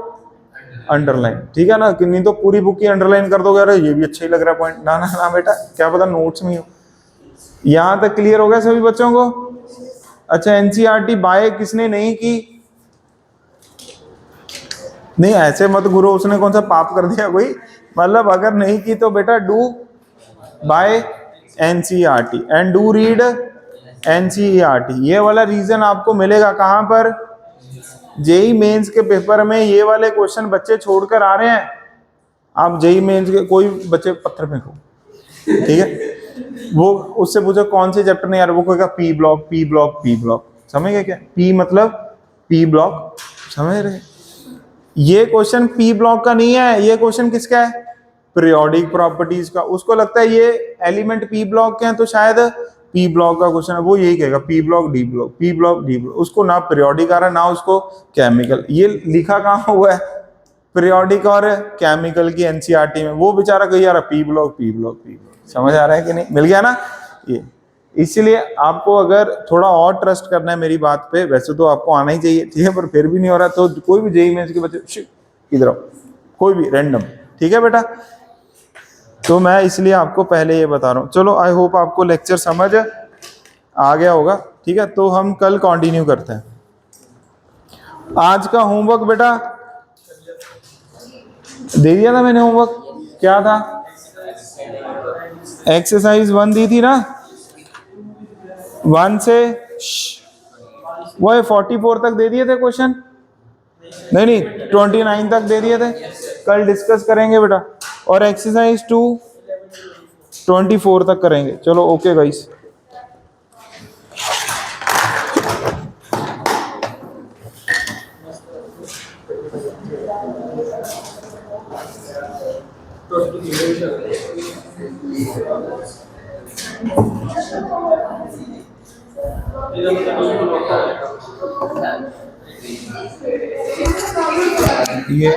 अंडरलाइन, ठीक है ना? कि नहीं तो पूरी बुक की अंडरलाइन कर दोगे, अरे ये भी अच्छा ही लग रहा है पॉइंट, ना ना ना बेटा, क्या पता नोट्स में हो। यहां तक क्लियर हो गया सभी बच्चों को? अच्छा, एनसीईआरटी बाय किसने नहीं की? नहीं ऐसे मत गुरु, उसने कौन सा पाप कर दिया कोई? मतलब अगर नहीं की तो बेटा do by NCERT and do read NCERT. ये वाला रीजन आपको मिलेगा कहां पर? जेई मेंस के पेपर में ये वाले क्वेश्चन बच्चे छोड़कर आ रहे हैं। आप जेई मेंस के कोई बच्चे पत्थर फेंको, ठीक है? वो उससे पूछो कौन से चैप्टर नहीं आ रहा, वो कहेगा पी ब्लॉक। समझ गए क्या? पी मतलब पी ब्लॉक, समझ रहे? ये क्वेश्चन पी ब्लॉक का नहीं है, ये क्वेश्चन किसका है? पीरियोडिक प्रॉपर्टीज का। उसको लगता है ये एलिमेंट पी ब्लॉक के हैं तो शायद पी ब्लॉक का क्वेश्चन है, वो यही कहेगा पी ब्लॉक डी ब्लॉक। उसको ना पीरियोडिक आ रहा है ना उसको केमिकल। ये लिखा कहाँ हुआ है? पीरियोडिक और केमिकल की एनसीईआरटी में। वो बेचारा कही जा रहा पी ब्लॉक। समझ आ रहा है कि नहीं? मिल गया ना? ये इसीलिए आपको अगर थोड़ा और ट्रस्ट करना है मेरी बात पे, वैसे तो आपको आना ही चाहिए, ठीक है, पर फिर भी नहीं हो रहा तो कोई भी जेईई मेंस के बच्चे इधर आओ, कोई भी रैंडम, ठीक है बेटा। तो मैं इसलिए आपको पहले ये बता रहा हूँ। चलो आई होप आपको लेक्चर समझ आ गया होगा, ठीक है। तो हम कल कंटिन्यू करते हैं। आज का होमवर्क बेटा दे दिया था मैंने, होमवर्क क्या था? एक्सरसाइज 1 दी थी ना, 1 से वो 44 तक दे दिए थे क्वेश्चन, नहीं 29 तक दे दिए थे, कल डिस्कस करेंगे बेटा। और एक्सरसाइज 2 24 तक करेंगे। चलो ओके गाइस। ये